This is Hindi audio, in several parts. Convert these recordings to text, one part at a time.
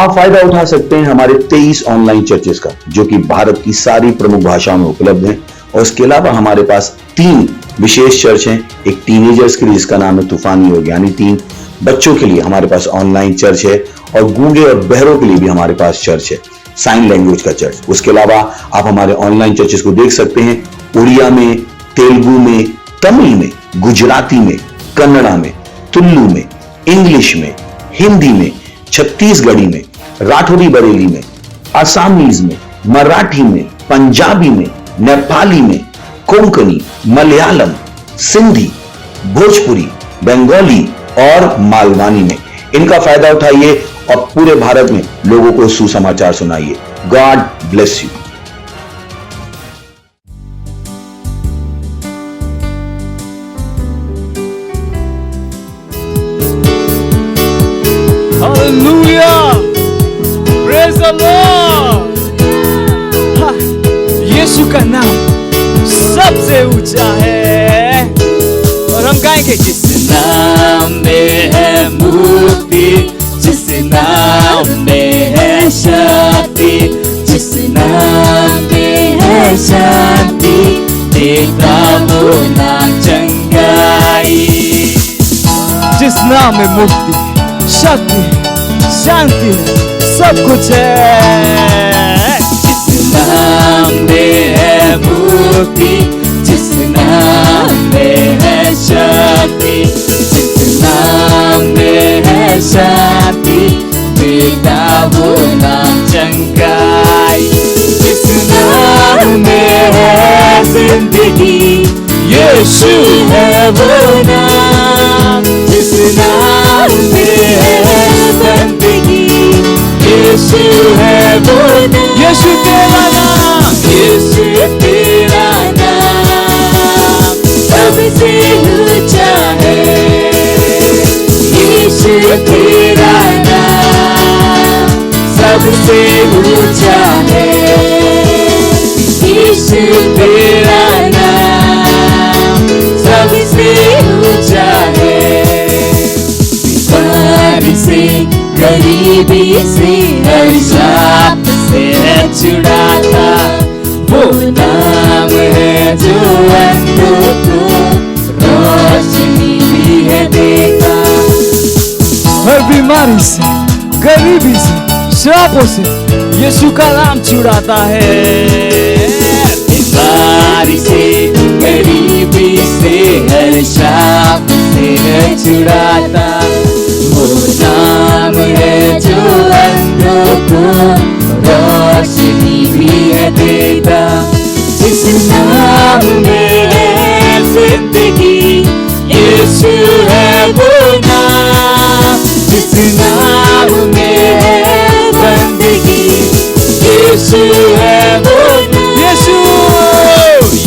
आप फायदा उठा सकते हैं हमारे 23 ऑनलाइन चर्चेस का, जो कि भारत की सारी प्रमुख भाषाओं में उपलब्ध हैं। और इसके अलावा हमारे पास 3 विशेष चर्च हैं। एक टीनेजर्स के लिए जिसका नाम है तूफानी योग यानी 3, बच्चों के लिए हमारे पास ऑनलाइन चर्च है, और गूंगे और बहरों के लिए भी हमारे पास चर्च है, साइन लैंग्वेज का चर्च। उसके अलावा आप हमारे ऑनलाइन चर्चेस को देख सकते हैं उड़िया में, तेलुगु में, तमिल में, गुजराती में, कन्नड़ा में, तुलु में, इंग्लिश में, हिंदी में, छत्तीसगढ़ी में, राठौरी बरेली में, आसामीज में, मराठी में, पंजाबी में, नेपाली में, कोंकणी, मलयालम, सिंधी, भोजपुरी, बंगाली और मालवानी में। इनका फायदा उठाइए और पूरे भारत में लोगों को सुसमाचार सुनाइए। God bless you. Hallelujah! Praise the Lord! यीशु का नाम सबसे ऊंचा है, और हम गाएंगे जिस नाम में है मुक्ति, जिस नाम में है शक्ति, जिस नाम में है शांति, देता वो नाम चंगाई। जिस नाम में मुक्ति, शक्ति, शांति, सब कुछ है। जिस नाम में है मुक्ति, जिस नाम में है शक्ति, जिस नाम में है शांति, देता वो नाम चंगाई। जिस नाम में है जिंदगी, यीशु है वो नाम। जिस नाम में है जिंदगी, यीशु है वो नाम। यीशु तेरा नाम, यीशु तेरा नाम सबसे ऊंचा है। यीशु तेरा नाम सबसे ऊंचा है। यीशु तेरा नाम सबसे ऊंचा है। बीमारी से, गरीबी से, हर शाप से छुड़ाता वो नाम है जो अंधों को रोशनी भी है देता। हर बीमारी से, गरीबी से, श्रापों से यीशु का नाम छुड़ाता है। बीमारी से, गरीबी से, हर शाप से छुड़ाता वो नाम है जो अंधों को रोशनी भी है देता। जिस नाम में है जिंदगी, यीशु है वो नाम। जिस नाम में है बंदगी, यीशु है वो नाम। यीशु,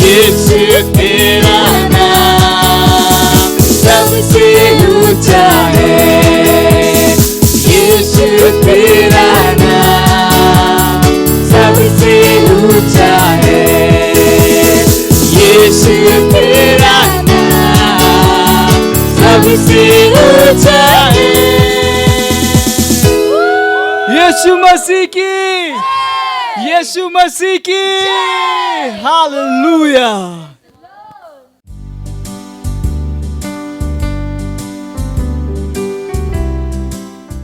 यीशु तेरा नाम सबसे ऊंचा है। यीशु तेरा नाम सबसे ऊंचा है। यीशु तेरा नाम सबसे ऊंचा है। यीशु मसीह की, यीशु मसीह की hallelujah.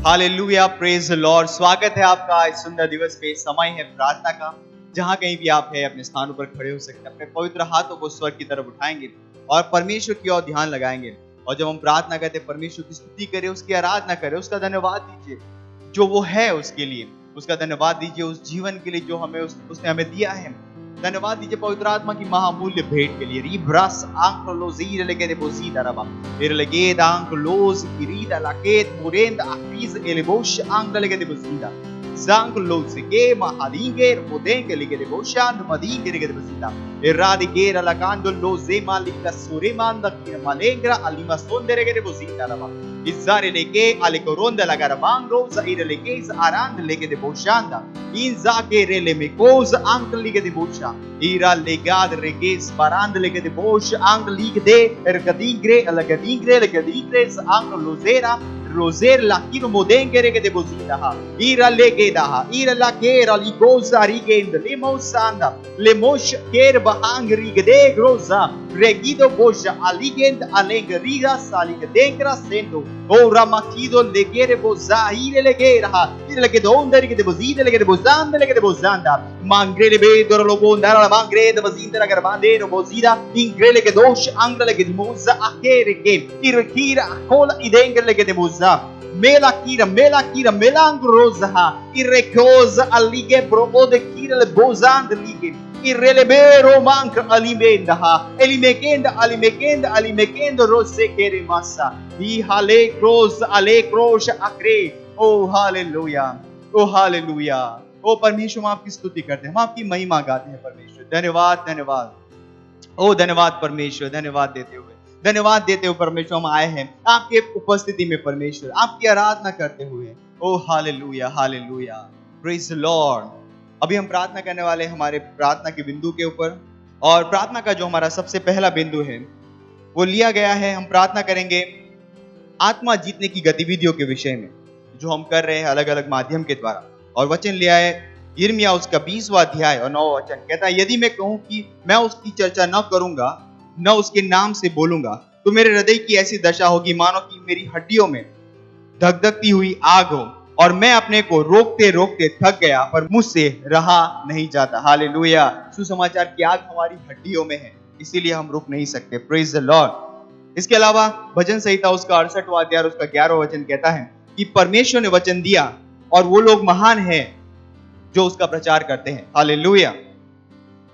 Hallelujah, praise the Lord. स्वागत है आपका इस सुंदर दिवस पे। समय है प्रार्थना का। जहां कहीं भी आप है अपने स्थानों पर खड़े हो सकते हैं, अपने पवित्र हाथों को स्वर्ग की तरफ उठाएंगे और परमेश्वर की ओर ध्यान लगाएंगे। और जब हम प्रार्थना करते हैं, परमेश्वर की स्तुति करें, उसकी आराधना करें, उसका धन्यवाद दीजिए जो वो है उसके लिए, उसका धन्यवाद दीजिए उस जीवन के लिए जो हमें उसने हमें दिया है। धन्यवाद दीजिए पवित्र आत्मा की महामूल्य भेंट के लिए। रिब्रस आंक्लोजीर लेके दे बोजीदा रबा इरलेगेद आंक्लोज किरीदा लाकेत मुरेंद आफीज एलेबोश आंक्ल लेके दे बोजीदा Zanklos ke mahadinger modenge ligere boshand madingere ligere basita eradiger alakando lozema lika suremanda kina malengra alima sondere ligere bosita lava izare leke alekoronda lagarabando zaire leke arand ligere boshanda inzake rele mekos ank ligere bosha ira legad reges barand ligere bosh ank ligde ergadigre alagadingre ank lozera roser la kiro modengere ke de bozida ira legeda ira la kera li goza rigend le mosanda le mosh ker bahangri gede groza regido boja aligend alengriga saligedengra sendo ora makido legere boza ire legera ire legede ondere ke de bozida legede bozanda mangrele bedoro lo bondara la mangrede bozida la garbande no bozida ingrele ke dosh angrele ke moza akere ke irkira kola idengele ke de boza melakira melangroza irrecosa alige brode kira le bozand lige irrelebero manca alimenda alimekenda rose kere massa di hale cross akre oh hallelujah ओ परमेश्वर हम आपकी स्तुति करते हैं हम आपकी महिमा गाते हैं परमेश्वर धन्यवाद ओ धन्यवाद परमेश्वर धन्यवाद देते हुए परमेश्वर हम आए हैं आपके उपस्थिति में परमेश्वर आपकी आराधना करते हुए ओ हालेलुया प्रेज द लॉर्ड। अभी हम प्रार्थना करने वाले हैं हमारे प्रार्थना के बिंदु के ऊपर और प्रार्थना का जो हमारा सबसे पहला बिंदु है वो लिया गया है। हम प्रार्थना करेंगे आत्मा जीतने की गतिविधियों के विषय में जो हम कर रहे हैं अलग अलग माध्यम के द्वारा। और वचन लिया है यिर्मयाह उसका 20वां अध्याय और 9वां वचन कहता है यदि मैं कहूं कि मैं उसकी चर्चा न करूंगा न उसके नाम से बोलूंगा तो मेरे हृदय की ऐसी दशा होगी मानो कि मेरी हड्डियों में धगधगती हुई आग हो और मैं अपने को रोकते रोकते थक गया पर मुझसे रहा नहीं जाता। हालेलुया। सुसमाचार की आग हमारी हड्डियों में है इसीलिए हम रुक नहीं सकते। Praise the Lord. इसके अलावा भजन संहिता उसका 68वां अध्याय उसका 11वां वचन कहता है कि परमेश्वर ने वचन दिया और वो लोग महान हैं जो उसका प्रचार करते हैं। हालेलुया।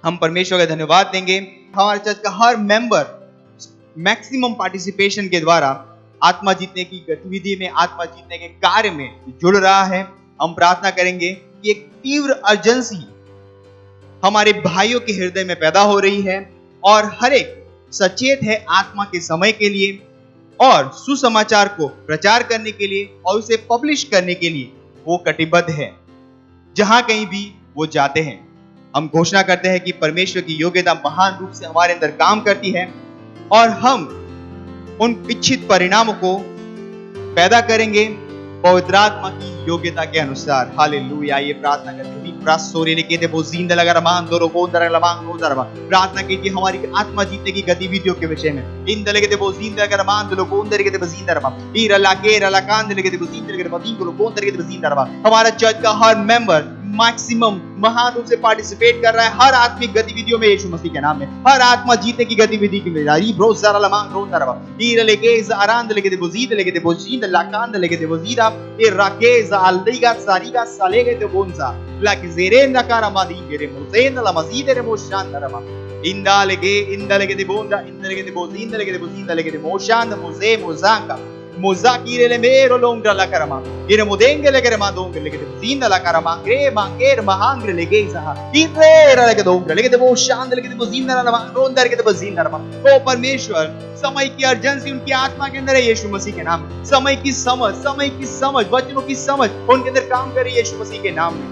हम परमेश्वर का धन्यवाद देंगे। हमारे चर्च का हर मेंबर मैक्सिमम पार्टिसिपेशन के द्वारा आत्मा जीतने की गतिविधि में आत्मा जीतने के कार्य में जुड़ रहा है। हम प्रार्थना करेंगे कि एक तीव्र अर्जेंसी हमारे भाइयों के हृदय में पैदा हो रही है और हर एक सचेत है आत्मा के समय के लिए और सुसमाचार को प्रचार करने के लिए और उसे पब्लिश करने के लिए वो कटिबद्ध है जहां कहीं भी वो जाते हैं। हम घोषणा करते हैं कि परमेश्वर की योग्यता महान रूप से हमारे अंदर काम करती है और हम उन इच्छित परिणामों को पैदा करेंगे पवित्र आत्मा की योग्यता के अनुसार। हालेलुया। ये प्रार्थना करते हैं प्रार्थना कीजिए हमारी आत्मा जीतने की गतिविधियों के विषय में। हमारा चर्च का हर मेंबर मैक्सिमम महान रूप से पार्टिसिपेट कर रहा है हर आत्मिक गतिविधियों में यीशु मसीह के नाम में। हर आत्मा जीतने की गतिविधि की Mozakire le mero longra la karama ire modenge le karama donge le zinda la karama gre mangere mahangre le geisa ire le dongra le de boshand le de zinda la ronda le de zinda Rama. ओ परमेश्वर समय की अर्जेंसी उनकी आत्मा के अंदर है यीशु मसीह के नाम में। समय की समझ वचनों की समझ उनके अंदर काम करे यीशु मसीह के नाम में।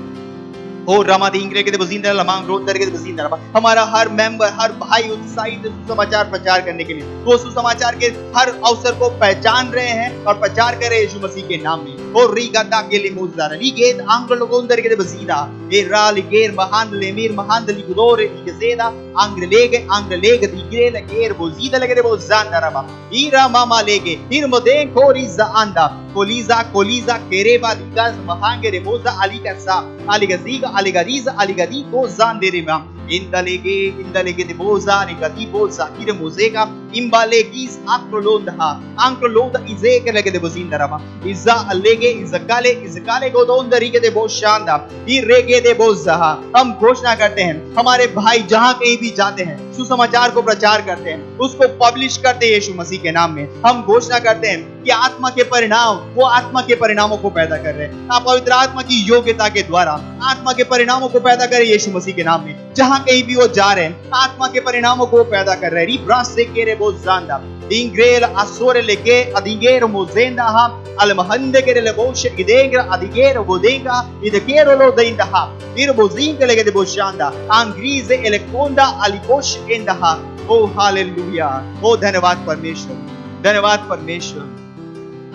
ओ रमा दिंगरे के बजींदा लमांग रोड करके बजींदा रमा। हमारा हर मेंबर हर भाई उत्साहित है सुसमाचार प्रचार करने के लिए। वो सुसमाचार के हर अवसर को पहचान रहे हैं और प्रचार कर रहे हैं यीशु मसीह के नाम में। ओ रीगाता के लिए मुजदार रीगेत आंग्ल लोगों अंदर के बजींदा ए राल गेर महान लेमीर महान दली गुदोर इगजेदा आंग्ल लेगे दिगरे लगेर बोजीदा लगे बोजान रमा ईरा मामा लेगे हिर मोदे कोरीजा आंदा कोलीजा केरेबा लिगाज महांगे रे मोजा अली का सा Ali गजीगा aligariza aligadiko zanderema indalege de boza aligadi boza kire muzeka imbalegis akrolonda izeke lege de bozindarama iza alege izakale godonda rige de boshanda irege de boza। हम घोषणा करते हैं हमारे भाई जहां कहीं भी जाते हैं सुसमाचार को प्रचार करते हैं उसको पब्लिश करते हैं यीशु मसीह के नाम में। हम घोषणा करते हैं कि आत्मा के परिणाम वो आत्मा के परिणामों को पैदा कर रहे हैं। आप पवित्र आत्मा की योग्यता के द्वारा आत्मा के परिणामों को पैदा करें यीशु मसीह के नाम में। जहां कहीं भी वो जा रहे हैं आत्मा के परिणामों को पैदा कर रहे हैं। रिब्रास से केरे बोजांदा इंग्रेल असोरे लेके अधिगेर मोजेंदा हा अलमहंदे केरे लेबोश इदेंग्रा अधिगेर बोदेंगा इदकेरो लो देंदा हा इर बोजिंग लेगे दे बोशांदा अंग्रीजे एलेकोंदा अलिकोश एंदा हा। ओ हालेलुया। ओ धन्यवाद परमेश्वर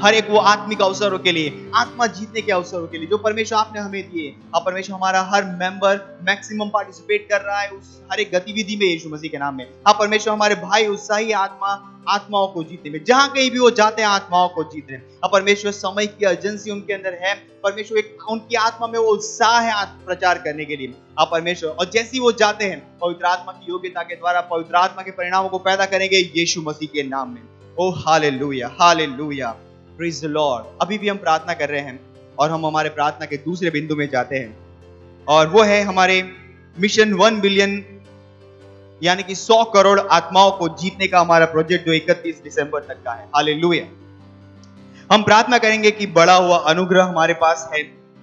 हर एक वो आत्मिक अवसरों के लिए, आत्मा जीतने के अवसरों के लिए जो परमेश्वर आपने हमें दिए। अब परमेश्वर हमारा हर मेंबर मैक्सिमम पार्टिसिपेट कर रहा है उस हर एक गतिविधि में यीशु मसीह के नाम में। हाँ परमेश्वर हमारे भाई उत्साही आत्माओं को जीतने में, जहां कहीं भी वो जाते हैं आत्माओं को जीत रहे हैं। अब परमेश्वर समय की अर्जेंसी उनके अंदर है, परमेश्वर एक उनकी आत्मा में वो उत्साह है प्रचार करने के लिए। अब परमेश्वर और जैसे ही वो जाते हैं पवित्र आत्मा की योग्यता के द्वारा पवित्र आत्मा के परिणामों को पैदा करेंगे यीशु मसीह के नाम में। Oh hallelujah, hallelujah, praise the Lord. अभी भी हम प्रार्थना कर रहे हैं और हम हमारे प्रार्थना के दूसरे बिंदु में जाते हैं और वो है हमारे मिशन 1 बिलियन यानी कि 100 करोड़ आत्माओं को जीतने का हमारा प्रोजेक्ट जो 31 दिसंबर तक का है। हालेलुया। हम प्रार्थना करेंगे कि बड़ा हुआ अनुग्रह हमारे पास है।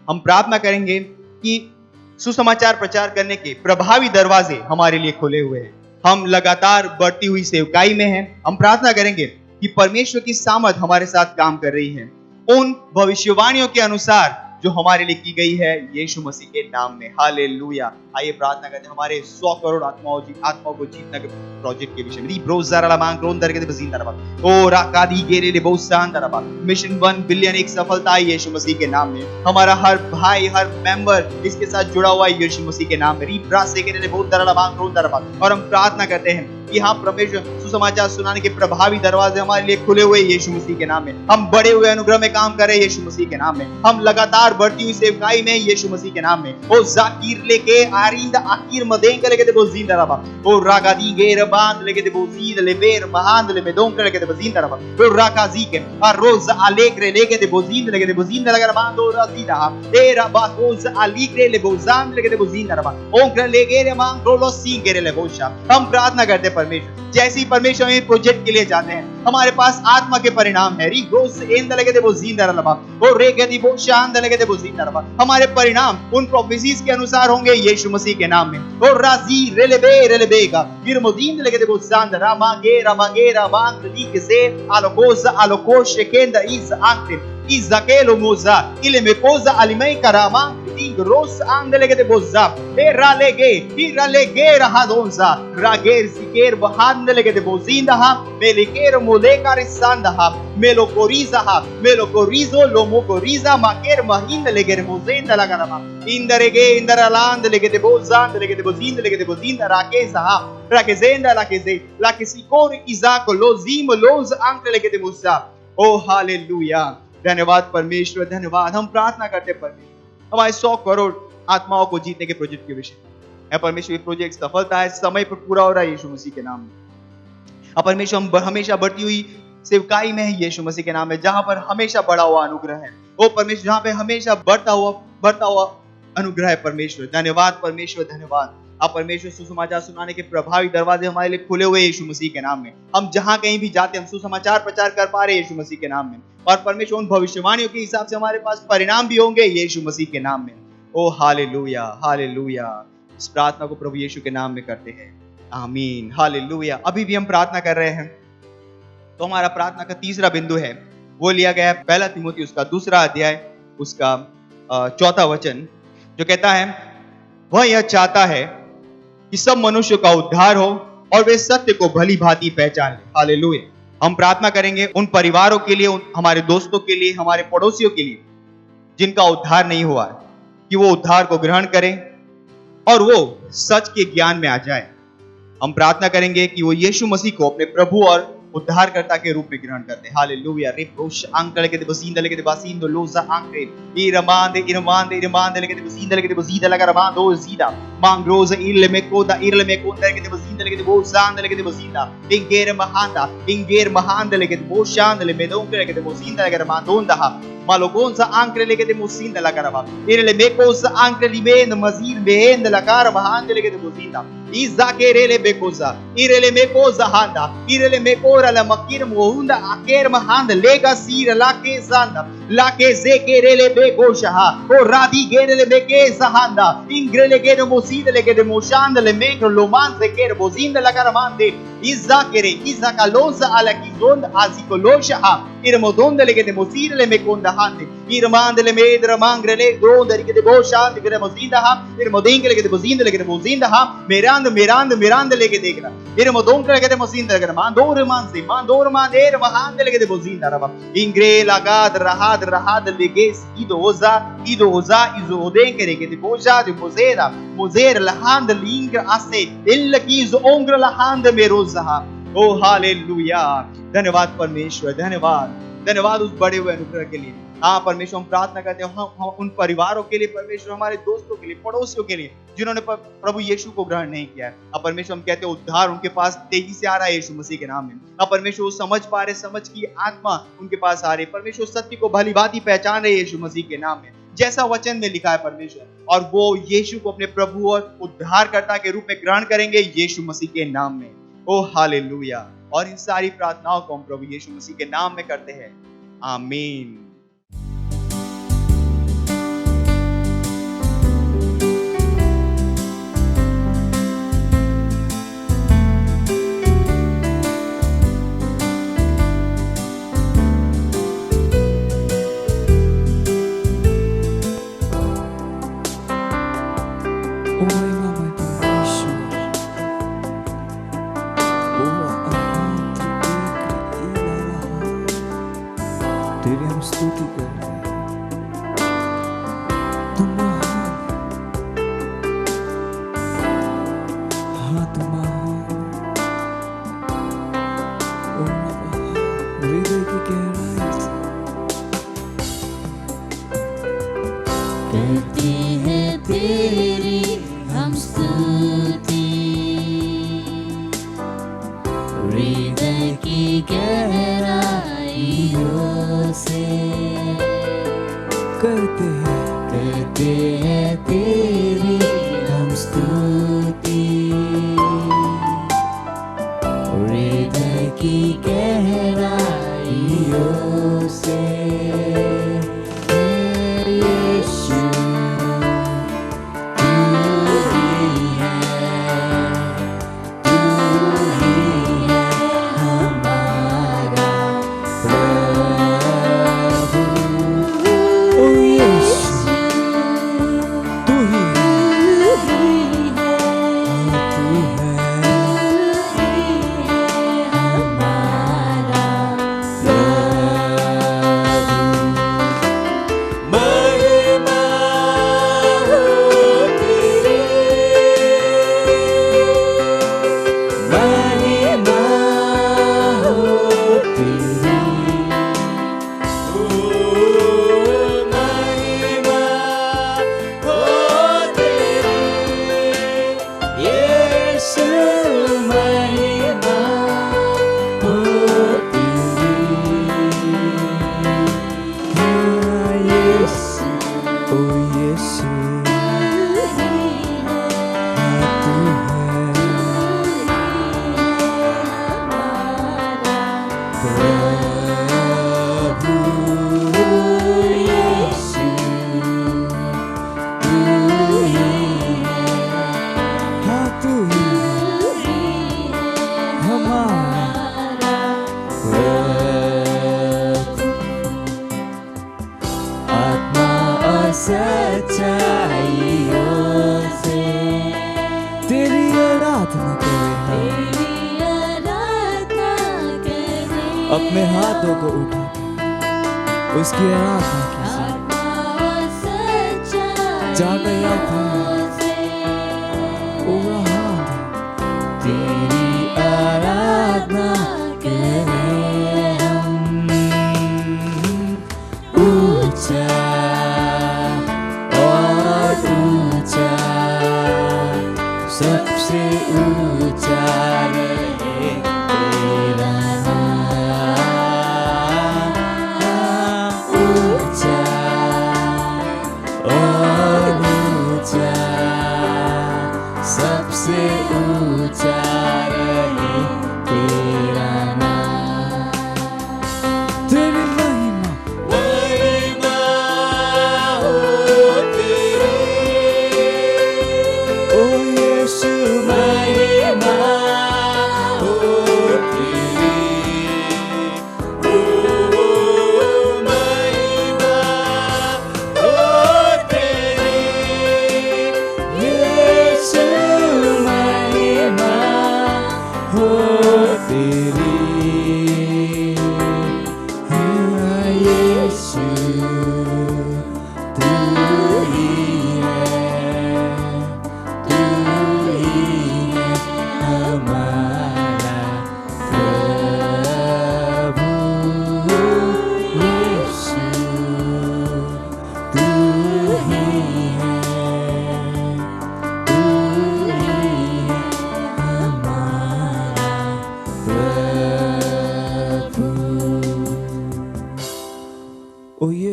हम प्रार्थना करेंगे कि सुसमाचार प्रचार करने के प्रभावी दरवाजे हमारे लिए खुले हुए हैं। हम लगातार बढ़ती हुई सेवकाई में हैं। हम प्रार्थना करेंगे कि परमेश्वर की सामर्थ हमारे साथ काम कर रही है उन भविष्यवाणियों के अनुसार जो हमारे लिए की गई है यीशु मसीह के नाम में। हालेलुया। आइए प्रार्थना करते हैं हमारे 100 करोड़ आत्माओं को जीतने के प्रोजेक्ट के विषय में। मिशन 1 बिलियन एक सफलता है यीशु मसीह के नाम में। हमारा हर भाई हर मेंबर इसके साथ जुड़ा हुआ है यीशु मसीह के नाम में। और हम प्रार्थना करते हैं कि हाँ परमेश्वर सुसमाचार सुनाने के प्रभावी दरवाजे हमारे लिए खुले हुए यीशु मसीह के नाम में। हम बड़े हुए अनुग्रह में काम कर रहे हैं यीशु मसीह के नाम में। हम लगातार बढ़ती हुई सेवकाई में यीशु मसीह के नाम में। ओ जाकिर लेके आरिंद आकिर मदेंग लेके दे बोजींद रबा। ओ रागादी गेर बांध लेके दे बोजींद ले बेर महांद ले मेदोंग लेके दे बोजींद रबा। ओ राकाजी के आ रोज आलेग्रे लेके दे बोजींद लेके दे बोजींद लगा बांध ओ राजीदा ए रबा रोज आलीग्रे ले बोजाम लेके दे बोजींद रबा। ओंग्रे लेगे रे मांग रोलो सी गेरे ले बोशा। हम प्रार्थना करते परमेश्वर जैसी परमेश्वर में प्रोजेक्ट के लिए जाते हैं हमारे पास आत्मा के परिणाम है। री गोस एंद लगे दे बोजींद रबा। ओ रे गदी बो शांद लगे दे बोजींद रबा। हमारे परिणाम उन प्रोफेसीज के अनुसार होंगे यीशु मसीह के नाम में। ओ राजी रेलेबेगा गिरमोदीन लगे दे बोजांद रामागे रामांग लीक से आलोकोश केंद is आंक्रे Izakelo moza ile mekoza alimei karama ingros andele de bozza iralege rahadonza rager ziker bahandele de bozinda ha meliker molekar sanda ha melokorizo lomokoriza maker mahindele de bozinda lagarama indarege indaralande de bozanda de bozinda de bozinda rakeza ha rakezenda lakesikor izako lozim loz ankle de musa। O hallelujah. धन्यवाद परमेश्वर, धन्यवाद। हम प्रार्थना करते परमेश्वर हमारे 100 करोड़ आत्माओं को जीतने के प्रोजेक्ट के विषय में। परमेश्वर ये प्रोजेक्ट सफलता है, समय पर पूरा हो रहा है यीशु मसीह के नाम में। परमेश्वर हम हमेशा बढ़ती हुई सेवकाई में है यीशु मसीह के नाम में, जहां पर हमेशा बढ़ा हुआ अनुग्रह है। ओ परमेश्वर जहां पे हमेशा बढ़ता हुआ अनुग्रह है परमेश्वर। धन्यवाद परमेश्वर, धन्यवाद। अब परमेश्वर सुसमाचार सुनाने के प्रभावी दरवाजे हमारे लिए खुले हुए यीशु मसीह के नाम में। हम जहां कहीं भी जाते हैं हम सुसमाचार प्रचार कर पा रहे हैं यीशु मसीह के नाम में। और परमेश्वर उन भविष्यवाणियों के हिसाब से हमारे पास परिणाम भी होंगे यीशु मसीह के नाम में। Oh hallelujah, hallelujah. इस प्रार्थना को प्रभु यीशु के नाम में करते हैं, आमीन, हालेलुया। अभी भी हम प्रार्थना कर रहे हैं तो हमारा प्रार्थना का तीसरा बिंदु है वो लिया गया है 1 तीमुथियुस उसका 2 अध्याय उसका 4 वचन, जो कहता है वह यह चाहता है कि सब मनुष्य का उद्धार हो और वे सत्य को भली भांति पहचान ले। हालेलुया। हम प्रार्थना करेंगे उन परिवारों के लिए, हमारे दोस्तों के लिए, हमारे पड़ोसियों के लिए जिनका उद्धार नहीं हुआ है, कि वो उद्धार को ग्रहण करें और वो सच के ज्ञान में आ जाए। हम प्रार्थना करेंगे कि वो यीशु मसीह को अपने प्रभु और उद्धारकर्ता के रूप में ग्रहण करते हैं। हालेलुया। रिप्रोश आंकड़े के बसींद लगे बासींद लोजा आंकड़े इरमांदे लगे बसींद लगे बसींद लगा रमांदो जीदा मांग्रोज इरले में कोदा लगे बसींद लगे वो सांद लगे बसींदा इंगेर महांद लगे वो शांद ले मेदों लगे बसींद लगे रमांदोंदा Malogonza ancre lege de musinda la carava. Irele mekosa ancre limen mazir behend la carava hande lege de musinda. Izakerele bekosa. Irele mekosa handa. Irele mekora la makir muhunda aker mahanda lega sira la ke zanda. La ke zekerele bekosha ha. O radi gerele beke zahanda. Ingre lege de musida lege de mushanda le mekro loman zeker bozinda la caravande. Izakere, Izakalosa alaki zonda azikolosha ha. Irmodonda legede mosire le mekonda hande. Irmandele medra mangrele gronda legede bosha legede mozinda ha. Irmodinga legede mozinda ha. Miranda legede gra. Irmodonga legede mozinda legede mandor mander mahande legede mozinda rava. Ingre lagad rahad leges idoza izodenke legede bosha de mozer lahand lingra ase illa की ओंग्र लहांद में रोज़हा ओ हालेलुया। धन्यवाद परमेश्वर, धन्यवाद उस बड़े हुए अनुग्रह के लिए। हाँ परमेश्वर, हम प्रार्थना करते हैं हम उन परिवारों के लिए परमेश्वर, हमारे दोस्तों के लिए, पड़ोसियों के लिए जिन्होंने प्रभु यीशु को ग्रहण नहीं किया है। अब परमेश्वर हम कहते हैं उद्धार उनके पास तेजी से आ रहा है यीशु मसीह के नाम में। अब परमेश्वर वो समझ पा रहे, समझ की आत्मा उनके पास आ रही, परमेश्वर सत्य को भली भांति पहचान रहे यीशु मसीह के नाम में, जैसा वचन में लिखा है परमेश्वर, और वो यीशु को अपने प्रभु और उद्धारकर्ता के रूप में ग्रहण करेंगे यीशु मसीह के नाम में। Oh hallelujah. और इन सारी प्रार्थनाओं को हम प्रभु यीशु मसीह के नाम में करते हैं, आमीन। तेरी हम स्तुति करते हैं, तुम महान, हाँ तुम महान, ओ हृदय की गहराई से करते हैं तेरी हम स्तुति, हृदय की गहराइयों से करते हैं तेरी हम स्तुति, हृदय की गहराइयों से। यीशु तू ही है हमारा प्रभु। ओ यीशु तू ही है, तू है हमारा महिमा हो तेरी, महिमा हो तेरी, ओ महिमा हो तेरी, यीशु महिमा हो तेरी, हाँ यीशु, ओ यीशु हाँ तू प्रभु। यीशु तू ही हाँ तू ही हमारा प्रभु। आत्मा और सच्चाइयों से तेरी आराधना करें, तेरी आराधना करें। अपने हाथों को उठा उसकी आराधना कीजिए, आत्मा और सच्चाइयों जाकर याद से ओ वहाँ तेरी आराधना करें हम। ऊंचा और ऊंचा, सबसे ऊंचा रहे तेरा नाम। ऊंचा और ऊंचा,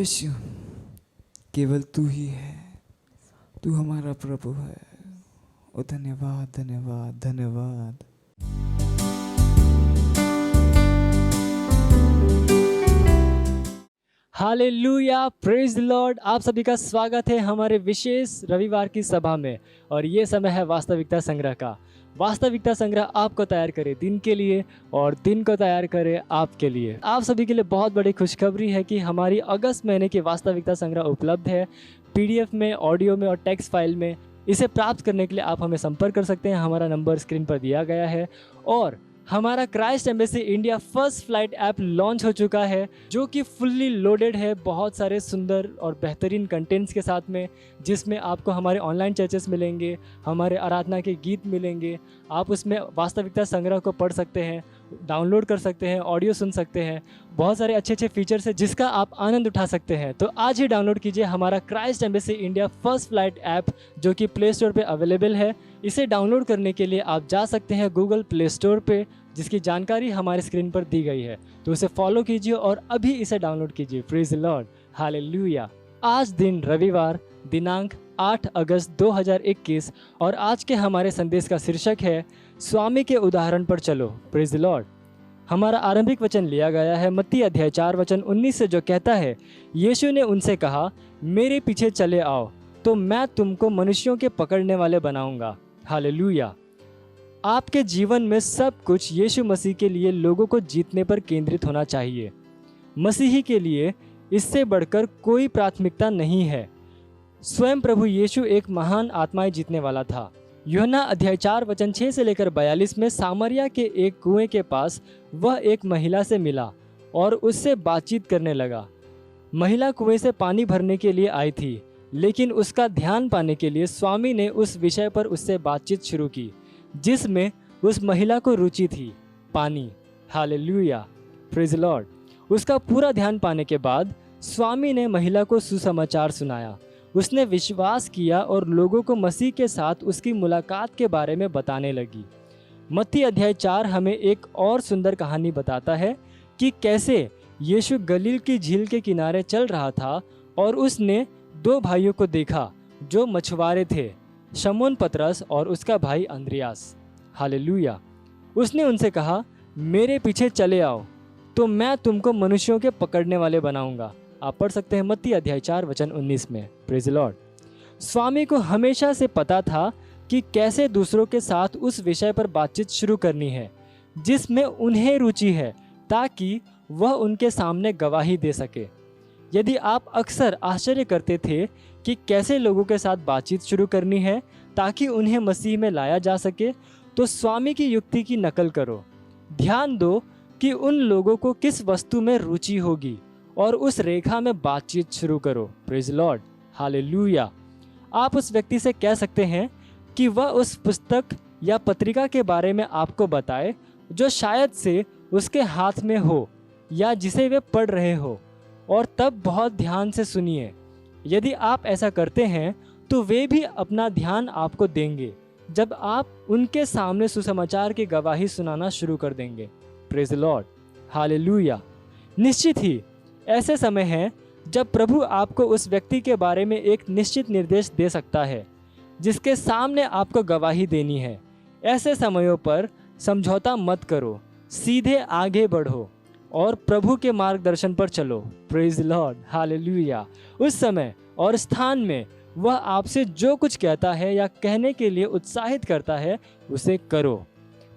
यीशु, केवल तू ही है, तू हमारा प्रभु है। ओ धन्यवाद धन्यवाद धन्यवाद। Hallelujah, praise the Lord. आप सभी का स्वागत है हमारे विशेष रविवार की सभा में। और ये समय है वास्तविकता संग्रह का। वास्तविकता संग्रह आपको तैयार करे दिन के लिए और दिन को तैयार करे आपके लिए। आप सभी के लिए बहुत बड़ी खुशखबरी है कि हमारी अगस्त महीने की वास्तविकता संग्रह उपलब्ध है PDF में, ऑडियो में और टेक्स्ट फाइल में। इसे प्राप्त करने के लिए आप हमें संपर्क कर सकते हैं। हमारा नंबर स्क्रीन पर दिया गया है। और हमारा Christ embassy India first flight app launch हो चुका है, जो कि फुल्ली लोडेड है बहुत सारे सुंदर और बेहतरीन कंटेंट्स के साथ में, जिसमें आपको हमारे ऑनलाइन चर्चेस मिलेंगे, हमारे आराधना के गीत मिलेंगे। आप उसमें वास्तविकता संग्रह को पढ़ सकते हैं, डाउनलोड कर सकते हैं, ऑडियो सुन सकते हैं। बहुत सारे अच्छे अच्छे फीचर्स हैं जिसका आप आनंद उठा सकते हैं। तो आज ही डाउनलोड कीजिए हमारा Christ embassy India first flight app, जो कि प्ले स्टोर पे अवेलेबल है। इसे डाउनलोड करने के लिए आप जा सकते हैं गूगल प्ले स्टोर पे, जिसकी जानकारी हमारे स्क्रीन पर दी गई है। तो उसे फॉलो कीजिए और अभी इसे डाउनलोड कीजिए। Praise the Lord, hallelujah. आज दिन रविवार दिनांक 8 अगस्त 2021 और आज के हमारे संदेश का शीर्षक है स्वामी के उदाहरण पर चलो। Praise the Lord. हमारा आरंभिक वचन लिया गया है मत्ती अध्याय 4 वचन 19 से, जो कहता है, यीशु ने उनसे कहा, मेरे पीछे चले आओ तो मैं तुमको मनुष्यों के पकड़ने वाले बनाऊंगा। हालेलुया। आपके जीवन में सब कुछ यीशु मसीह के लिए लोगों को जीतने पर केंद्रित होना चाहिए। मसीही के लिए इससे बढ़कर कोई प्राथमिकता नहीं है। स्वयं प्रभु यीशु एक महान आत्माएं जीतने वाला था। यूहन्ना अध्याय 4 वचन 6 से लेकर 42 में सामरिया के एक कुएं के पास वह एक महिला से मिला और उससे बातचीत करने लगा। महिला कुएं से पानी भरने के लिए आई थी, लेकिन उसका ध्यान पाने के लिए स्वामी ने उस विषय पर उससे बातचीत शुरू की जिसमें उस महिला को रुचि थी, पानी। Hallelujah, praise the Lord. उसका पूरा ध्यान पाने के बाद स्वामी ने महिला को सुसमाचार सुनाया। उसने विश्वास किया और लोगों को मसीह के साथ उसकी मुलाकात के बारे में बताने लगी। मत्ती अध्याय 4 हमें एक और सुंदर कहानी बताता है कि कैसे यीशु गलील की झील के किनारे चल रहा था और उसने 2 भाइयों को देखा जो मछुआरे थे, शमौन पतरस और उसका भाई अंद्रियास। हालेलुया। उसने उनसे कहा, मेरे पीछे चले आओ तो मैं तुमको मनुष्यों के पकड़ने वाले बनाऊंगा। आप पढ़ सकते हैं मत्ती अध्याय 4 वचन 19 में। Praise the Lord. स्वामी को हमेशा से पता था कि कैसे दूसरों के साथ उस विषय पर बातचीत शुरू करनी है जिसमें उन्हें रुचि है, ताकि वह उनके सामने गवाही दे सके। यदि आप अक्सर आश्चर्य करते थे कि कैसे लोगों के साथ बातचीत शुरू करनी है ताकि उन्हें मसीह में लाया जा सके, तो स्वामी की युक्ति की नकल करो। ध्यान दो कि उन लोगों को किस वस्तु में रुचि होगी और उस रेखा में बातचीत शुरू करो। Praise Lord, hallelujah. आप उस व्यक्ति से कह सकते हैं कि वह उस पुस्तक या पत्रिका के बारे में आपको बताए जो शायद से उसके हाथ में हो या जिसे वे पढ़ रहे हो, और तब बहुत ध्यान से सुनिए। यदि आप ऐसा करते हैं तो वे भी अपना ध्यान आपको देंगे जब आप उनके सामने सुसमाचार की गवाही सुनाना शुरू कर देंगे। Praise the Lord, hallelujah. निश्चित ही ऐसे समय हैं जब प्रभु आपको उस व्यक्ति के बारे में एक निश्चित निर्देश दे सकता है जिसके सामने आपको गवाही देनी है। ऐसे समयों पर समझौता मत करो, सीधे आगे बढ़ो और प्रभु के मार्गदर्शन पर चलो। Praise the Lord, hallelujah. उस समय और स्थान में वह आपसे जो कुछ कहता है या कहने के लिए उत्साहित करता है, उसे करो।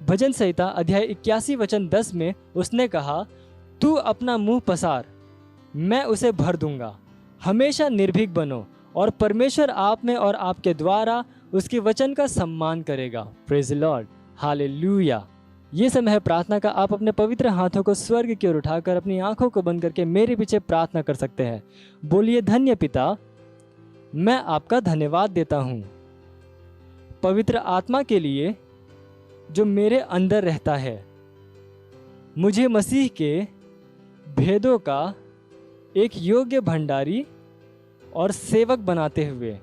भजन संहिता अध्याय 81 वचन 10 में उसने कहा, तू अपना मुंह पसार, मैं उसे भर दूंगा। हमेशा निर्भीक बनो और परमेश्वर आप में और आपके द्वारा उसके वचन का सम्मान करेगा। Praise the Lord, hallelujah. ये समय है प्रार्थना का। आप अपने पवित्र हाथों को स्वर्ग की ओर उठाकर अपनी आंखों को बंद करके मेरे पीछे प्रार्थना कर सकते हैं। बोलिए, धन्य पिता, मैं आपका धन्यवाद देता हूँ पवित्र आत्मा के लिए जो मेरे अंदर रहता है। मुझे मसीह के भेदों का एक योग्य भंडारी और सेवक बनाते हुए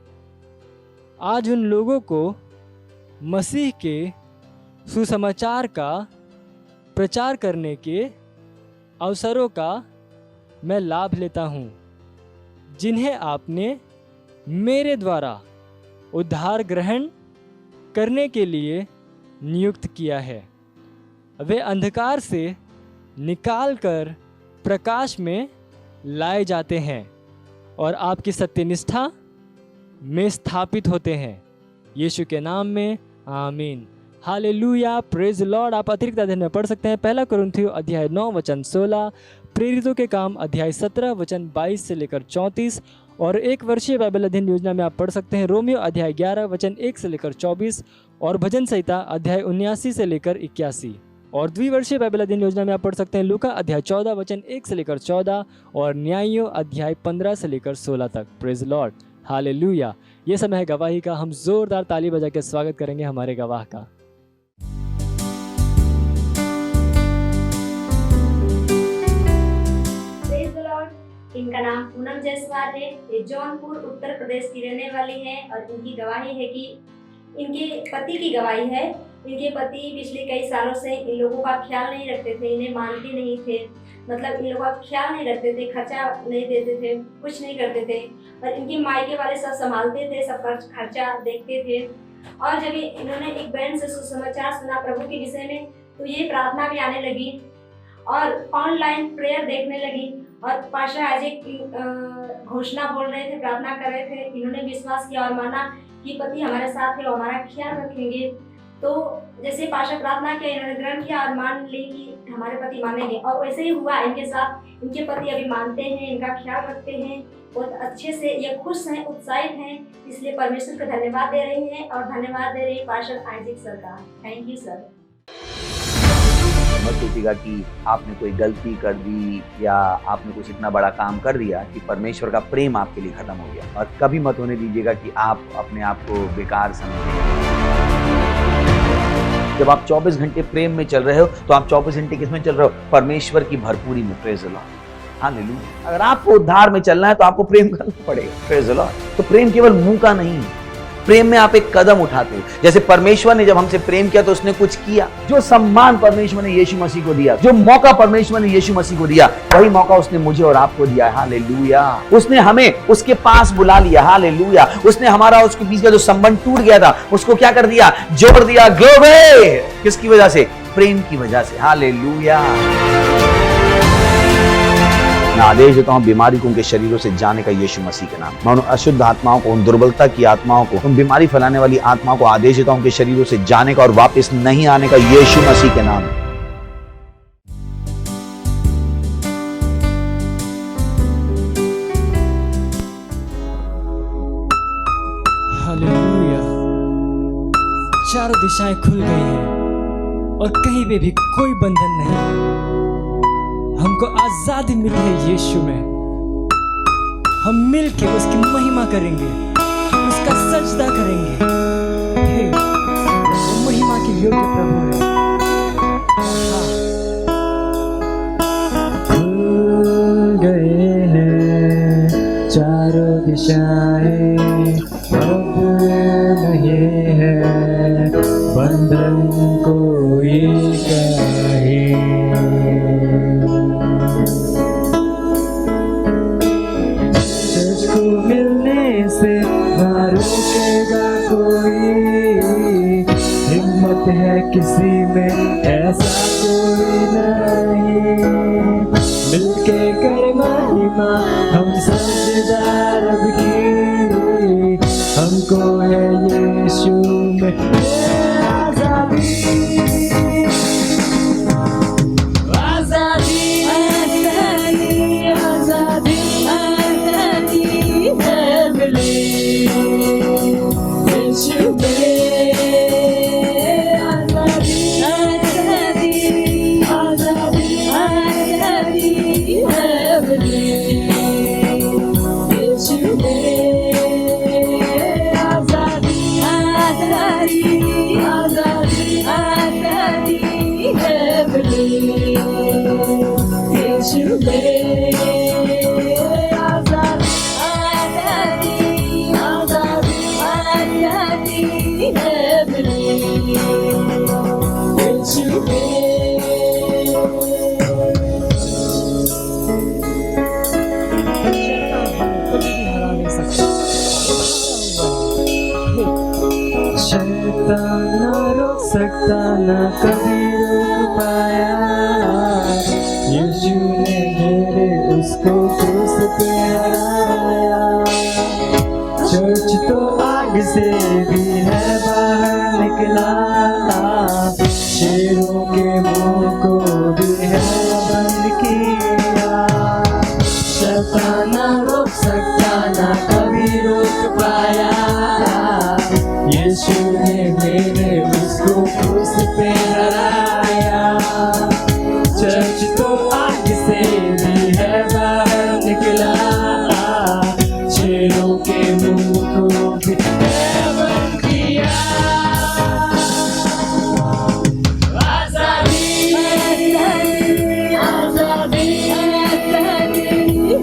आज उन लोगों को मसीह के सुसमाचार का प्रचार करने के अवसरों का मैं लाभ लेता हूँ। जिन्हें आपने मेरे द्वारा उद्धार ग्रहण करने के लिए नियुक्त किया है। वे अंधकार से निकालकर प्रकाश में लाए जाते हैं और आपकी सत्यनिष्ठा में स्थापित होते हैं। यीशु के नाम में आमीन। Hallelujah, praise Lord. आप अतिरिक्त अध्ययन में पढ़ सकते हैं 1 कुरिन्थियों अध्याय 9 वचन 16, प्रेरितों के काम अध्याय 17 वचन 22 से लेकर 34, और एक वर्षीय बाइबल अध्ययन योजना में आप पढ़ सकते हैं रोमियो अध्याय 11 वचन 1 से लेकर 24, और भजन संहिता अध्याय 79 से लेकर 81, और द्विवर्षीय बाइबल अध्ययन योजना में आप पढ़ सकते हैं लूका अध्याय 14 वचन 1 से लेकर 14, और न्यायों अध्याय 15 से लेकर 16 तक। Praise Lord, hallelujah. ये समय है गवाही का। हम जोरदार ताली बजा के स्वागत करेंगे हमारे गवाह का। इनका नाम पूनम जायसवाल है। ये जौनपुर उत्तर प्रदेश की रहने वाली हैं और इनकी गवाही है कि इनके पति की गवाही है। इनके पति पिछले कई सालों से इन लोगों का ख्याल नहीं रखते थे, इन्हें मानते नहीं थे, मतलब इन लोगों का ख्याल नहीं रखते थे, खर्चा नहीं देते थे, कुछ नहीं करते थे, और इनके मायके वाले सब संभालते थे, सब खर्चा देखते थे। और जब इन्होंने एक बहन से सुसमाचार सुना प्रभु के विषय में, तो ये प्रार्थना भी आने लगी और ऑनलाइन प्रेयर देखने लगी, और पाशा आज एक घोषणा बोल रहे थे, प्रार्थना कर रहे थे। इन्होंने विश्वास किया और माना कि पति हमारे साथ है और हमारा ख्याल रखेंगे। तो जैसे पाशा प्रार्थना किया, इन्होंने ग्रहण किया और मान ली कि हमारे पति मानेंगे, और वैसे ही हुआ इनके साथ। इनके पति अभी मानते हैं, इनका ख्याल रखते हैं, बहुत अच्छे से ये खुश हैं, उत्साहित हैं। इसलिए परमेश्वर का धन्यवाद दे रही हैं और धन्यवाद दे रही है पाशा आइजैक सर का। Thank you sir. मत सोचिएगा कि आपने कोई गलती कर दी या आपने कुछ इतना बड़ा काम कर दिया कि परमेश्वर का प्रेम आपके लिए खत्म हो गया, और कभी मत होने दीजिएगा कि आप अपने आप को बेकार समझें। जब आप 24 घंटे प्रेम में चल रहे हो तो आप 24 घंटे किसमें चल रहे हो? परमेश्वर की भरपूरी में। Praise the Lord, hallelujah. अगर आपको उद्धार में चलना है तो आपको प्रेम करना पड़ेगा। Praise the Lord. तो प्रेम केवल मुंह का नहीं है, प्रेम में आप एक कदम उठाते हो। जैसे परमेश्वर ने जब हमसे प्रेम किया तो उसने कुछ किया। जो सम्मान परमेश्वर ने यीशु मसीह को दिया, जो मौका परमेश्वर ने यीशु मसीह को दिया, वही मौका उसने मुझे और आपको दिया है। हालेलुया। उसने हमें उसके पास बुला लिया। हालेलुया। उसने हमारा उसके बीच का जो संबंध टूट गया था उसको क्या कर दिया? जोड़ दिया। ग्लोरी। किसकी वजह से? प्रेम की वजह से। हालेलुया। मैं आदेश देता हूं बीमारी को उनके शरीरों से जाने का यीशु मसीह के नाम। मैं उन अशुद्ध आत्माओं को, उन दुर्बलता की आत्माओं को, उन बीमारी फैलाने वाली आत्माओं को आदेश देता हूं उनके शरीरों से जाने का और वापस नहीं आने का यीशु मसीह के नाम। हालेलुया। चारों दिशाएं खुल गई हैं और कहीं पे भी कोई बंधन नहीं। हमको आजादी मिली है यीशु में। हम मिलके उसकी महिमा करेंगे, उसका सजदा करेंगे। हे, वो महिमा के योग्य प्रभु है। खुल गए हैं चारों दिशाएं, अब नहीं है बंधन कोई कहे। मिलने से ना रुकेगा कोई, हिम्मत है किसी में ऐसा कोई नहीं। मिलके कर महिमा हम सजदा रब की, हमको है यीशु में आजादी। सकता ना रोक सकता ना कभी रोक पाया, यीशु ने मेरे उसको क्रूस पे हराया। चर्च तो आग से भी है बाहर निकला, शेरों के मुंह को भी है बंद किया। शैतान ना रोक सकता ना कभी रोक पाया, यीशु ने मेरे उसको क्रूस पे हराया। चर्च तो आग से भी है बाहर निकला, शेरों के मुंह को भी है बंद किया। आजादी आजादी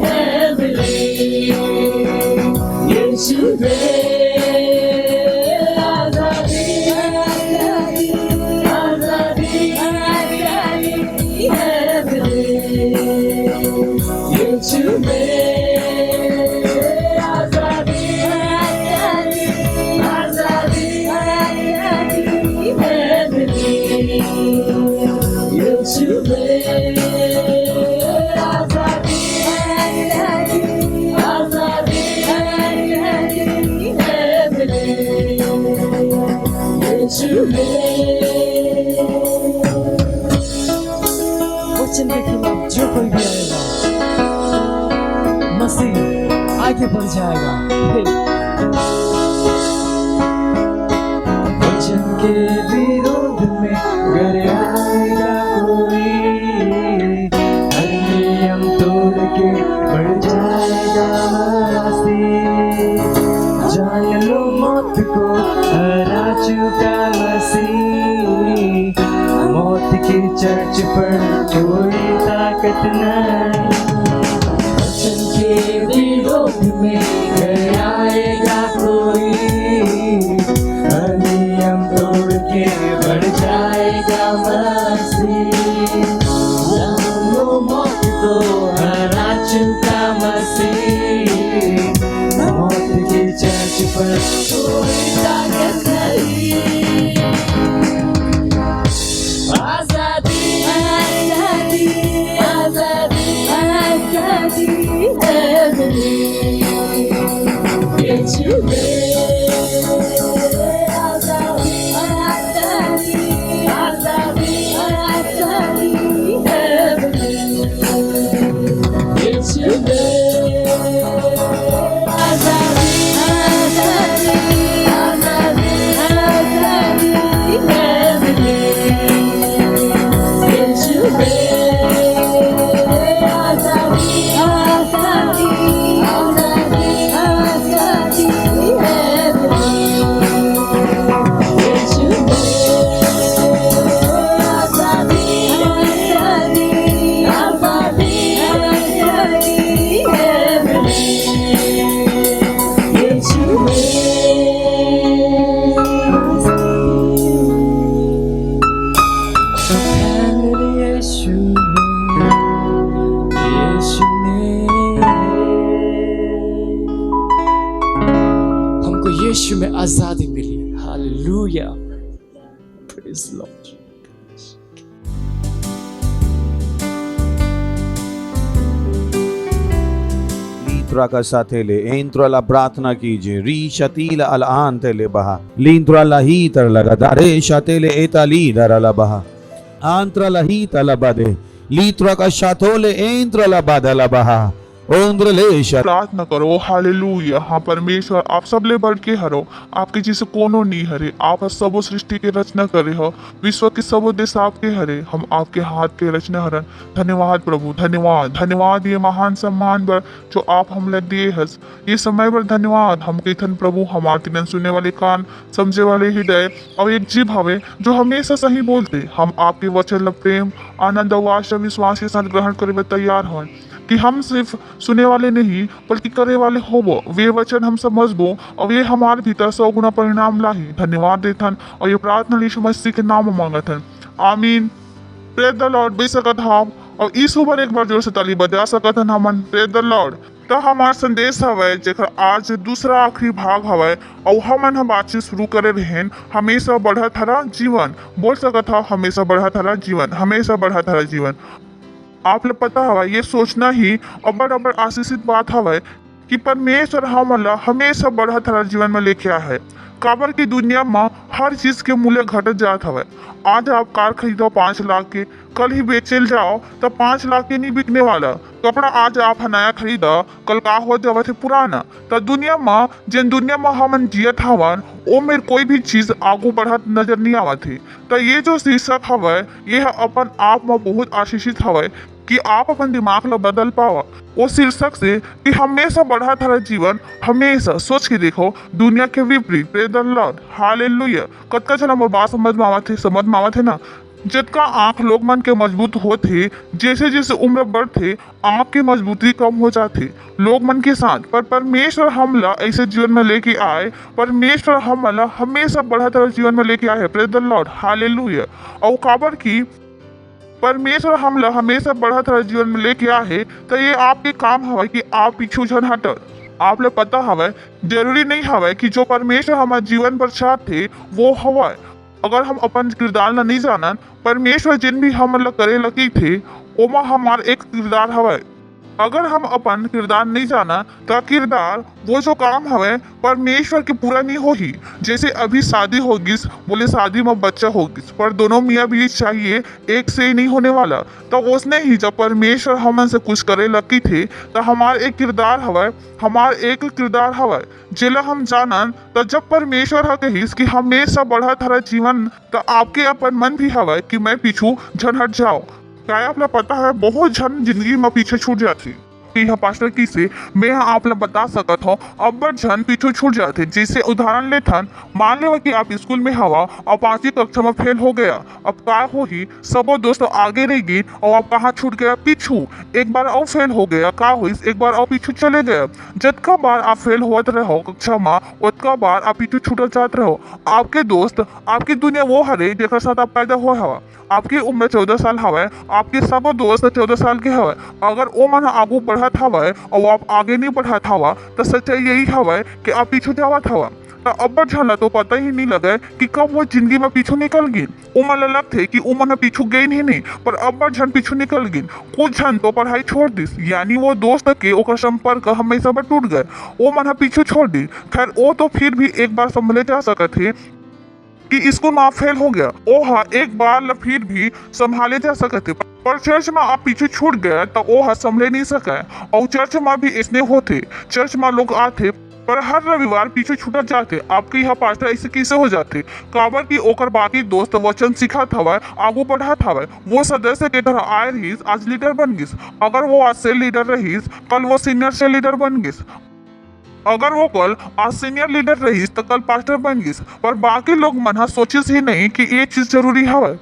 है मिली यीशु पे। वचन के खिलाफ जो कोई भी आएगा, मसीह आगे बढ़ जाएगा। वचन के विरोध में अगर आएगा कोई, हर नियम तोड़ के बढ़ जाएगा मसीह। जान लो मौत को हरा चुका मसीह, मौत की चर्च पर कोई ताकत नहीं। वचन के विरोध में अगर आएगा कोई, हर नियम तोड़ के बढ़ जाएगा मसीह। जान लो मौत को हरा चुका मसीह, मौत की चर्च पर कोई ताकत नहीं। आजादी आजादी आजादी आजादी है मिली यीशु में। आजादी आजादी आजादी आजादी है मिली यीशु में। यीशु में आजादी मिली। Hallelujah, praise Lord. लींत्रा साथेले एंत्रा प्रार्थना कीजिए। री शतीला अलान तेले बहा लींत्रा लही तर लगा दारे शतेले एताली दरला बहा आंत्रा लही तला बदे लीत्रा का शाथोले एंत्रा ला बादला बहा प्रार्थना करो। हालेलुया। हाँ परमेश्वर, आप सब ले बढ़ के हरो, आपके जिसे कोनो नहीं हरे। आप सबो सृष्टि के रचना करे हो, विश्व के सबो देश आपके हरे। हम आपके हाथ के रचना हरन। धन्यवाद प्रभु, धन्यवाद धन्यवाद ये महान सम्मान पर जो आप हम लग दिए हस ये समय पर धन्यवाद। हम कहन प्रभु हमारे तिनन सुनने वाले कान, समझे वाले हृदय और एक जीभ हवे जो हमेशा सही बोलते। हम आपके वचन प्रेम, आनंद और आशा विश्वास के साथ ग्रहण करे तैयार हो कि हम सिर्फ सुने वाले नहीं बल्कि करे वाले होबो। वे वचन हम समझबो और वे हमारे भीतर 100 गुना परिणाम लाही। धन्यवाद देथन और ये प्रार्थना यीशु मसीह के नाम में मांगथन, आमीन। Praise the Lord. बेशक हम और इस ऊपर एक बार जोर से ताली बजा सकत हन हमन। Praise the Lord. तो हमार संदेश हवे जेकर आज दूसरा आखिरी भाग हवे और हमन हम बातचीत शुरू करे रहेन हमेशा बढ़त हरा जीवन। बोल सकत हो हमेशा बढ़त हरा जीवन, हमेशा बढ़त हरा जीवन। आप लोग पता हवा ये सोचना ही अबर आशीषित बात हवे कि परमेश्वर हमला हमेशा बढ़त हरा जीवन में लेके आया है। काबर की दुनिया में हर चीज के मूल्य घटत जात हवे। आज आप कार खरीदो 5 लाख के, कल ही बेचल जाओ तो 5 लाख के नहीं बिकने वाला। कपड़ा आज आप नया खरीदा, कल का हो जावत है पुराना। तो दुनिया में जिन दुनिया में हम जियत हवन ओ में कोई भी चीज आगू बढ़त नजर नहीं आवत है। तो ये जो शीर्षक हवे ये अपन आप में बहुत आशीषित हवे कि आप अपन दिमाग ला बदल पावा वो शीर्षक से कि हमेशा बढ़त हरा जीवन। हमेशा सोच के देखो दुनिया के विपरीत। Praise the Lord, hallelujah. कतका चला मोर बात समझ में आवत है ना। जितना आंख लोग मन के मजबूत होते जैसे जैसे उम्र बढ़ते आंख की मजबूती कम हो जाती लोग मन के साथ। पर परमेश्वर हमला ऐसे जीवन में लेके आए। परमेश्वर हमला हमेशा बढ़त हरा जीवन में लेके आए है। Praise the Lord, hallelujah. और काबर की परमेश्वर हमला हमेशा बढ़त हरा जीवन में लेके आए है। तो ये आपके काम हवा कि आप पीछू झन हट। आप लोग पता हवा जरूरी नहीं हवा कि जो परमेश्वर हमारे जीवन पर चाहते वो हवा। अगर हम अपन किरदार ला नहीं जानन परमेश्वर जिन भी हम लोग करे लगी थे ओमा हमार एक किरदार हवा। अगर हम अपन किरदार नहीं जाना तो किरदार वो जो काम हवे परमेश्वर के पूरा नहीं होगी। जैसे अभी शादी होगिस, बोले शादी में बच्चा होगिस, पर दोनों मियाँ बीच चाहिए, एक से ही नहीं होने वाला। तो उसने ही जब परमेश्वर हमन से कुछ करे लगी थे तो हमार एक किरदार हवे जिला हम जानन। तो जब परमेश्वर हा कहिस कि हमेशा बढ़त हरा जीवन तो आपके अपन मन भी हवे कि मैं पीछू झन हट जाओ। क्या आप लोग पता है बहुत जन जिंदगी में पीछे छूट जाती यह पास्टर की से मैं आप लोग बता सकत हूँ। अब जन पीछे छूट जाते। जैसे उदाहरण लेथन मान ले कि आप स्कूल में हवा और 5वीं कक्षा में फेल हो गया। अब क्या हो ही सबो दोस्त आगे रह गई और आप कहाँ छूट गया पीछू। एक बार और फेल हो गया का हुई एक बार और पीछू चले गया। जितना बार आप फेल होत रहो कक्षा में उतना बार आप पीछू छूटत जाते रहो। आपके दोस्त आपकी दुनिया वो हरे जेकर साथ आप पैदा हुआ हवा। आपकी उम्र 14 साल हवे, आपके सब दोस्त 14 साल के हवे। अगर वो मन आगू बढ़त हवे और आप आगे नहीं बढ़त हवा तो सच्चाई यही हवे कि आप पीछे जावत हवा। तो अब झला तो पता ही नहीं लगे कि कब वो जिंदगी में पीछू निकल गई। उमर लगते कि उमर पीछू गई ही नहीं पर अब झन पीछू निकल गई। कुछ झन तो पढ़ाई छोड़ दिस यानी वो दोस्त के ओकर संपर्क हमेशा पर टूट गए। वो मन पीछू छोड़ दी। खैर वो तो फिर भी एक बार संभले जा सकते कि स्कूल में आप फेल हो गया ओ हाँ एक बार फिर भी संभाले जा सकते। पर चर्च में आप पीछे छूट गए तो वो हाँ संभले नहीं सके। और चर्च में भी इसने होते चर्च में लोग आते पर हर रविवार पीछे छूटत जाते। आपके यहाँ पास्टर ऐसे कैसे हो जाते काबर की ओकर बाकी दोस्त वचन सिखात हवा आगू बढ़ात हवा। वो सदस्य के तरह आए रहीस आज लीडर बन गिस। अगर वो आज से लीडर रहीस कल वो सीनियर से लीडर बन गिस। अगर वो कल आज सीनियर लीडर रही तो कल पास्टर बन गई। पर बाकी लोग मन सोचिस ही नहीं कि ये चीज जरूरी हवे।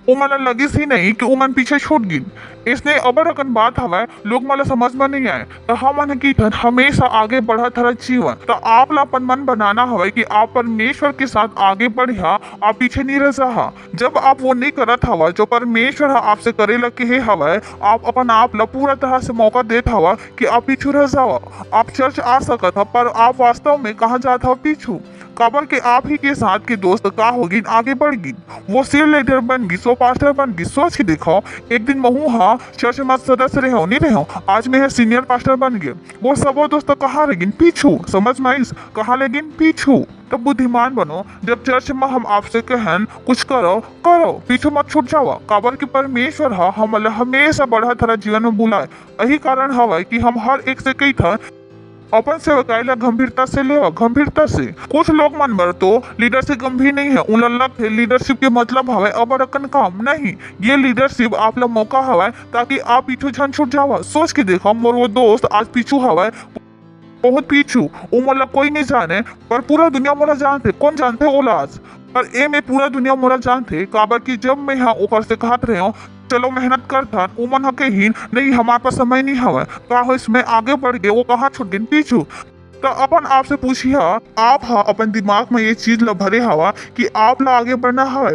वो मन लगिस ही नहीं कि वो मन पीछे छूट गई। इसने अबर अकन बात हवे लोग मला समझ में नहीं आए। तो हम की हमेशा आगे बढ़त हरा जीवन। तो आप ला अपन मन बनाना हवे कि आप परमेश्वर के साथ आगे बढ़िया आप पीछे नहीं रह जा। जब आप वो नहीं करत हवा जो परमेश्वर आपसे करे लगे है हवे आप अपन आप ला पूरा तरह से मौका देत हवा कि आप पीछू रह जाओ। आप चर्च आ सकत हो पर आप वास्तव में कहाँ जात हो पीछू। काबर के आप ही के साथ के दोस्त का होगी आगे बढ़ गई। वो सीनियर लीडर बन गई सो पास्टर बन गई। सोच के देखो एक दिन महू हाँ चर्च में सदस्य रहो नहीं रहो आज मैं सीनियर पास्टर बन गए। वो सब दोस्त कहाँ रह गई पीछू। समझ में आई कहाँ ले गई पीछू। तब बुद्धिमान बनो जब चर्च में हम आपसे कहन कुछ करो पीछू मत छूट जाओ। काबर की परमेश्वर हम हमेशा बढ़त हरा जीवन में बुलाए। यही कारण हवा कि हम हर एक से कही था अपन सेवकाई ला गंभीरता से ले गंभीरता से। कुछ लोग मन बर तो लीडरशिप गंभीर नहीं है उन लगते लीडरशिप के मतलब हवे अब रकन काम नहीं। ये लीडरशिप आप ला मौका हवा ताकि आप पीछू झन छूट जावा। सोच के देखो मोर वो दोस्त आज पीछू हवा बहुत पीछू। वो मोला कोई नहीं जाने पर पूरा दुनिया मोला जानते। कौन जानते ओला आज पर ए में पूरा दुनिया मोला जानते। काबर की जब मैं यहाँ ओकर से कहत रहे हो चलो मेहनत करता उमन हके ही नहीं हमारे पास समय नहीं हवा का हो इसमें आगे बढ़ गए वो कहाँ छूट गए पीछू। तो अपन आपसे पूछिए आप अपन दिमाग में ये चीज ला भरे हवा कि आप ला आगे बढ़ना हवा।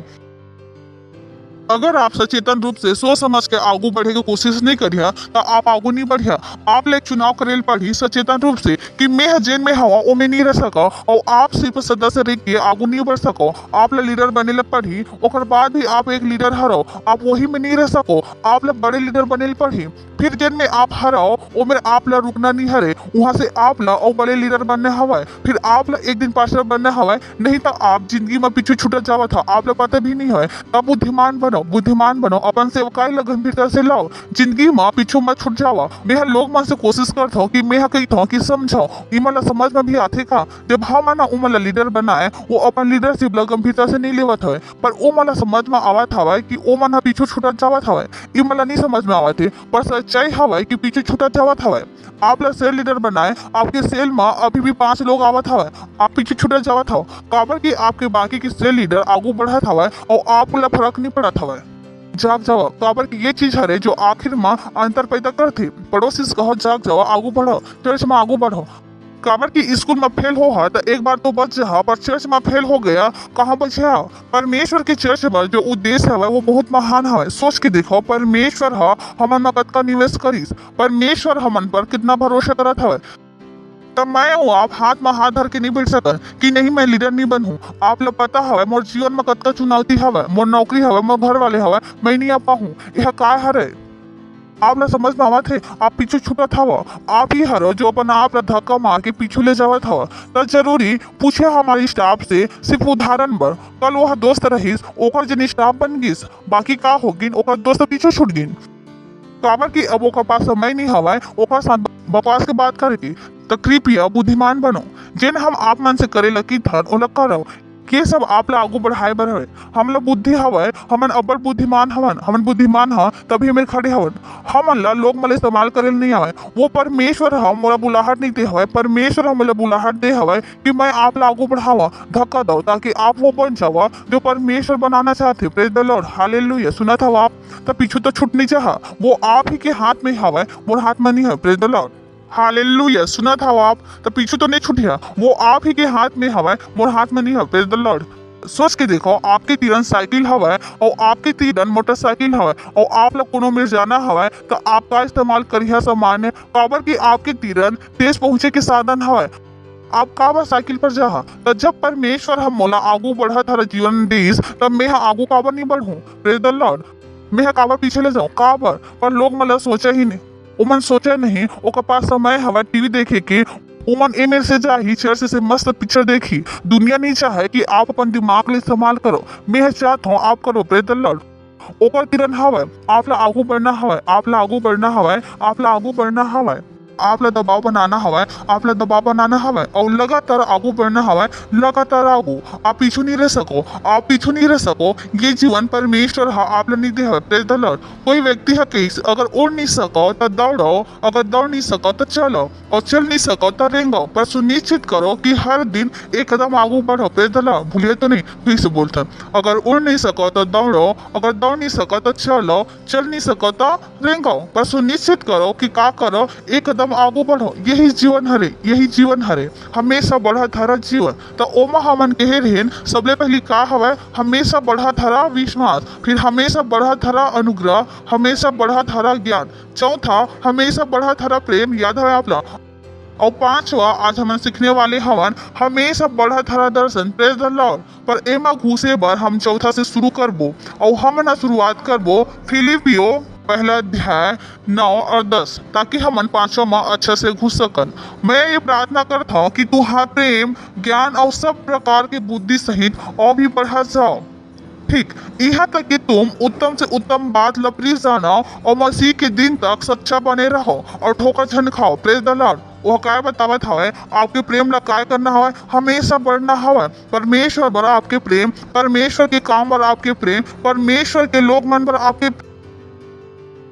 अगर आप सचेतन रूप से सोच समझ के आगू बढ़े की कोशिश नहीं करिए तो आप आगू नहीं बढ़िया। आप ले चुनाव करेल पड़ी सचेतन रूप से कि मैं जेन में हवा वो में नहीं रह सको और आप सिर्फ सदस्य रह के आगू नहीं बढ़ सको। आप ला लीडर बने लग पड़ी और बाद भी आप एक लीडर हरो, आप वही में नहीं रह सको। आप ला बड़े लीडर बने पड़ी, फिर जेन में आप हराओ वो में आप ला रुकना नहीं हरे, वहां से आप ला और बड़े लीडर बनने हवाए, फिर आप ला एक दिन पास्टर बनने हवाए। नहीं तो आप जिंदगी में पीछे छूट जावा था, आप ला पता भी नहीं है। तब बुद्धिमान बनो, अपन सेवकाई ला गंभीरता से लाओ, जिंदगी में पीछे मत छूट जावा। मैं लोग मन से कोशिश करता हूँ कि मैं कही था कि समझो इमला समझ में भी आते का जब हम ना उमला लीडर बनाए वो अपन लीडरशिप ला गंभीरता से नहीं लेवत हवे, पर वो मला समझ में आवत हवे कि वो मन पीछे छूटत जावत हवे। इमला नहीं समझ में आवत है, पर सच्चाई हवे कि पीछे छूटत जावत हवे। आप ला सेल लीडर बनाए, आपके सेल में अभी भी 5 लोग आवत हवे, आप पीछे छूटत जावत हो काबर कि आपके बाकी के सेल लीडर आगू बढ़त हवे और आपको ला फर्क नहीं पड़त हवे। जाग जाओ काबर की ये चीज हरे जो आखिर में अंतर पैदा करती। पड़ोसी से कहो जाग जाओ, आगू बढ़ो, चर्च में आगू बढ़ो। काबर की स्कूल में फेल हो तो एक बार तो बच जा, पर चर्च में फेल हो गया कहाँ बचा। परमेश्वर के चर्च में जो उद्देश्य है वो बहुत महान है। सोच के देखो परमेश्वर हमन में कतका निवेश करीस, परमेश्वर हमन पर कितना भरोसा करत है। तब मैं हूँ आप हाथ में हाथ धर के नहीं बैठ सकत कि नहीं मैं लीडर नहीं बनूं। आप लोग पता हवे मोर जीवन में कतका चुनौती हवे, मोर नौकरी हवे, मोर घर वाले हवे, मैं नहीं आ पाऊँ। यह काय हरे आप ला समझ में आवत है। आप पीछे छूटत हवा, आप ही हरो जो अपन आप ला धक्का मार के पीछे ले जावत हवा। तो जरूरी पूछे हमारी स्टाफ से सिर्फ उदाहरण बर, कल वह दोस्त रहीस ओकर जन स्टाफ बन गिस, बाकी का हो गिन ओकर दोस्त पीछे छूट गिन। काबर की अब ओकर पास समय नहीं हवाए ओकर साथ बकवास के बात करे की। तो कृपया बुद्धिमान बनो, जिन हम आप मन से करे लकी धन ओला करो। ये सब आप ला आगू बढ़ाए बर हवे। हम ला बुद्धि हवे, हमन अब्बड़ बुद्धिमान हवन, हमन बुद्धिमान ह तभी मेरे खड़े हवन। हमन ला लोग मले इस्तेमाल करे नहीं आवे, वो परमेश्वर हम मोला बुलाहट नहीं दे हवे। परमेश्वर हम मोला बुलाहट दे हवे कि मैं आप ला आगू बढ़ावा, धक्का दो ताकि आप वो बन जावा जो परमेश्वर बनाना चाहते। Praise the Lord, hallelujah. सुना था आप तो पीछे तो छूट नहीं चाहा, वो आप ही के हाथ में हवे, मोर हाथ में नहीं है। Praise the Lord, hallelujah. सुना था आप तो पीछे तो नहीं छूटिया, वो आप ही के हाथ में हवा, मोर हाथ में नहीं है। Praise the Lord. सोच के देखो आपके तीरन साइकिल हवा और आपके तीरन मोटरसाइकिल हवा और आप लोग कोनो में जाना हवा तो आपका इस्तेमाल करिए सामान्य काबर की आपके तीरन तेज पहुंचे के साधन हवा। आप काबर साइकिल पर जा, तो जब परमेश्वर हम मोला आगू बढ़ा था जीवन देश तब मैं आगू काबर नहीं बढ़ूं। Praise the Lord. मैं काबर पीछे ले जाऊं काबर, पर लोग मतलब सोचा ही नहीं, उमन सोचे नहीं ओकर पास समय हवा टीवी देखे के, उमन एमेर से जाही चर्च से मस्त पिक्चर देखी। दुनिया नहीं चाहे कि आप अपन दिमाग ले इस्तेमाल करो, मैं चाहता हूँ आप करो। Praise the Lord. ओकर किरण हवा, आप ला आगू बढ़ना हवा, आप ला आगू बढ़ना हवा, आप ला आगू बढ़ना हवा, आप ला दबाव बनाना हवा, आप ला दबाव बनाना हवा और लगातार आगू बढ़ना हवा, लगातार आगू। आप पीछू नहीं रह सको, आप पीछू नहीं रह सको। ये जीवन परमेश्वर आप ला नहीं दे हवा। Praise the Lord. कोई व्यक्ति है केस अगर उड़ नहीं सको तो दौड़ो, अगर दौड़ नहीं सको तो चलो, और चल नहीं सको तो रेंगो, पर सुनिश्चित करो कि हर दिन एक कदम आगू बढ़ो। Praise the Lord. भूलिए तो नहीं, फिर से बोलता, अगर उड़ नहीं सको तो दौड़ो, अगर दौड़ नहीं सको तो चलो, चल नहीं सको तो रेंगो, पर सुनिश्चित करो कि का करो, एक कदम आगू बढ़ो। यही जीवन हरे, यही जीवन हरे, हमेशा बढ़ा थारा जीवन। तो ओमा हमन कहे रहेन सबले पहली का हवे, हमेशा बढ़ा थारा विश्वास, फिर हमेशा बढ़ा थारा अनुग्रह, हमेशा बढ़ा थारा ज्ञान, चौथा हमेशा बढ़ा थारा प्रेम। याद है आप लोग। और पांचवा आज हम सीखने वाले हवन हमेशा बढ़ा थारा दर्शन। Praise the Lord. पर एमा घुसे बार हम चौथा से शुरू करबो और हम ना शुरुआत करबो फिलिपियो पहला अध्याय 9 और 10, ताकि हम पांचों में अच्छे से घुस सकन। मैं ये प्रार्थना करता हूँ कि तुम्हारा प्रेम ज्ञान और सब प्रकार की बुद्धि सहित और भी बढ़ा जाओ, ठीक यहाँ तक कि तुम उत्तम से उत्तम बात लपरी जानो और मसीह के दिन तक सच्चा बने रहो और ठोकर झन खाओ। Praise the Lord. वो काय बतावत हवे आपके प्रेम ला काय करना हवे, हमेशा बढ़ना हवे। परमेश्वर बड़ा आपके प्रेम, परमेश्वर के काम पर आपके प्रेम, परमेश्वर के लोग मन पर आपके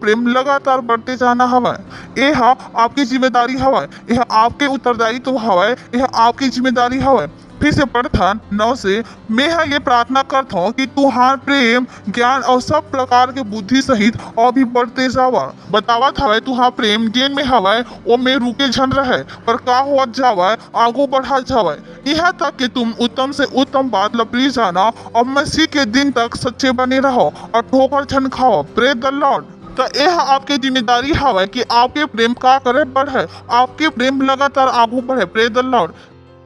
प्रेम लगातार बढ़ते जाना हवा। यह आपकी जिम्मेदारी हवा, यह आपके उत्तरदायित्व हवा, यह आपकी जिम्मेदारी हवा। फिर से पढ़ता 9 से, मैं यहाँ ये प्रार्थना करता हूँ कि तुहार प्रेम ज्ञान और सब प्रकार के बुद्धि सहित और भी बढ़ते जावा। बतावत हवे तुहार प्रेम जेन में हवे वो में रुके झन रहे पर का होत जावे आगू बढ़ा जावे, यहाँ तक कि तुम उत्तम से उत्तम बात लपड़ी जाना और मसीह के दिन तक सच्चे बने रहो और ठोकर झन खाओ। Praise the Lord. तो यह आपकी जिम्मेदारी हवे कि आपके प्रेम का करे बढ़े, आपके प्रेम लगातार आगू बढ़े। Praise the Lord.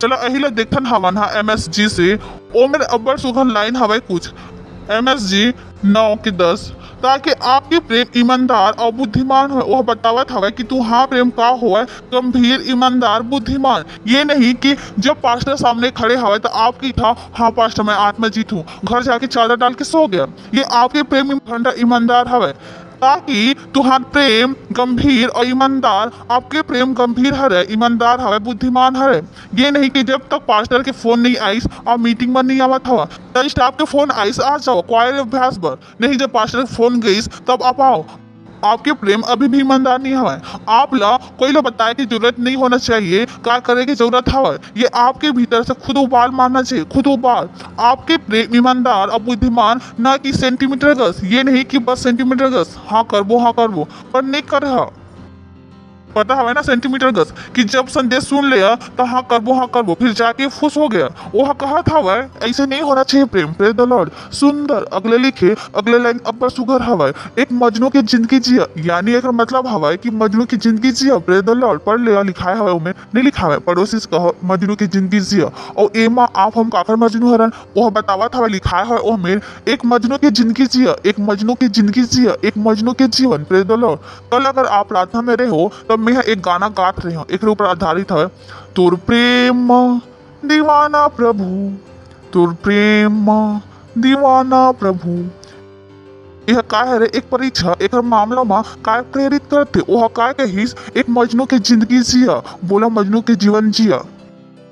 चलो अहिला देखन हवन हा MSG से ओ मेरे अब्बर सुखन लाइन हवे कुछ MSG 9:10, ताकि आपके प्रेम ईमानदार और बुद्धिमान हो। वह बतावत हवे कि तू हाँ प्रेम का होए गंभीर ईमानदार बुद्धिमान। ये नहीं कि जब पास्टर सामने खड़े हवे तो आपकी था हाँ पास्टर मैं आत्मा जीत हूँ, घर जाके चादर डाल के सो गया। ये आपके प्रेम भंडा ईमानदार हवे, ताकि तुहार प्रेम गंभीर और ईमानदार, आपके प्रेम गंभीर हरे ईमानदार हवे बुद्धिमान हरे। ये नहीं कि जब तक पास्टर के फोन नहीं आईस और मीटिंग में नहीं आवत हवा तो स्टाफ के फोन आईस आ जाओ क्वायर अभ्यास पर, नहीं जब पास्टर के फोन गईस तब आप आओ। आपके प्रेम अभी भी ईमानदार नहीं हवे। आप ला कोई लो बताए की जरूरत नहीं होना चाहिए, क्या करे की जरूरत हवे, ये आपके भीतर से खुद उबाल मारना चाहिए, खुद उबाल। आपके प्रेम ईमानदार और बुद्धिमान, ना कि सेंटीमीटर गस। ये नहीं कि बस सेंटीमीटर गस हाँ करबो पर नहीं कर। पता हवे ना सेंटीमीटर गस कि जब संदेश सुन लिया तो हाँ करबो फिर जाके खुश हो गया। वो कहा था वह ऐसे नहीं होना चाहिए प्रेम। Praise the Lord. सुंदर अगले लिखे अगले लाइन अब्बर सुगर हवा एक मजनू की जिंदगी जिया, यानी एक मतलब हवा कि मजनू की जिंदगी जिया। Praise the Lord. पढ़ लिया लिखा है उनमें नहीं लिखा है पड़ोसी से कहो मजनू की जिंदगी जिया और एमा आप हम काकर मजनू हरन वह बतावा था लिखा है उनमें एक मजनू की जिंदगी जिया, एक मजनू की जिंदगी जिया, एक मजनू के जीवन। Praise the Lord. कल अगर आप प्रार्थना में रहे हो तो मैं एक गाना गात रही हूँ, एक ऊपर आधारित है तुर प्रेम दीवाना प्रभु, तुर प्रेम दीवाना प्रभु। यह का है रे एक परीक्षा एक मामला में काय प्रेरित करते वह काय के हिस एक मजनू की जिंदगी जिया, बोला मजनू के जीवन जिया।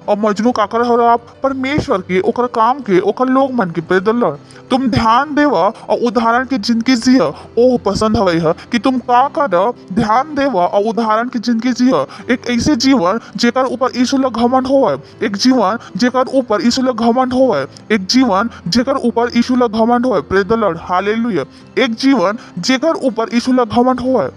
और मजनू का कर हो आप परमेश्वर के ओकर काम के ओकर लोग मन के। Praise the Lord. तुम ध्यान देवा और उदाहरण की जिंदगी जिया। ओह पसंद हवे है कि तुम का कर ध्यान देवा और उदाहरण की जिंदगी जिया। एक ऐसे जीवन जेकर ऊपर यीशु ला घमंड होवे, एक जीवन जेकर ऊपर यीशु ला घमंड होवे, एक जीवन जेकर ऊपर यीशु ला घमंड होवे। Praise the Lord. हालेलुया। एक जीवन जेकर ऊपर यीशु ला घमंड होवे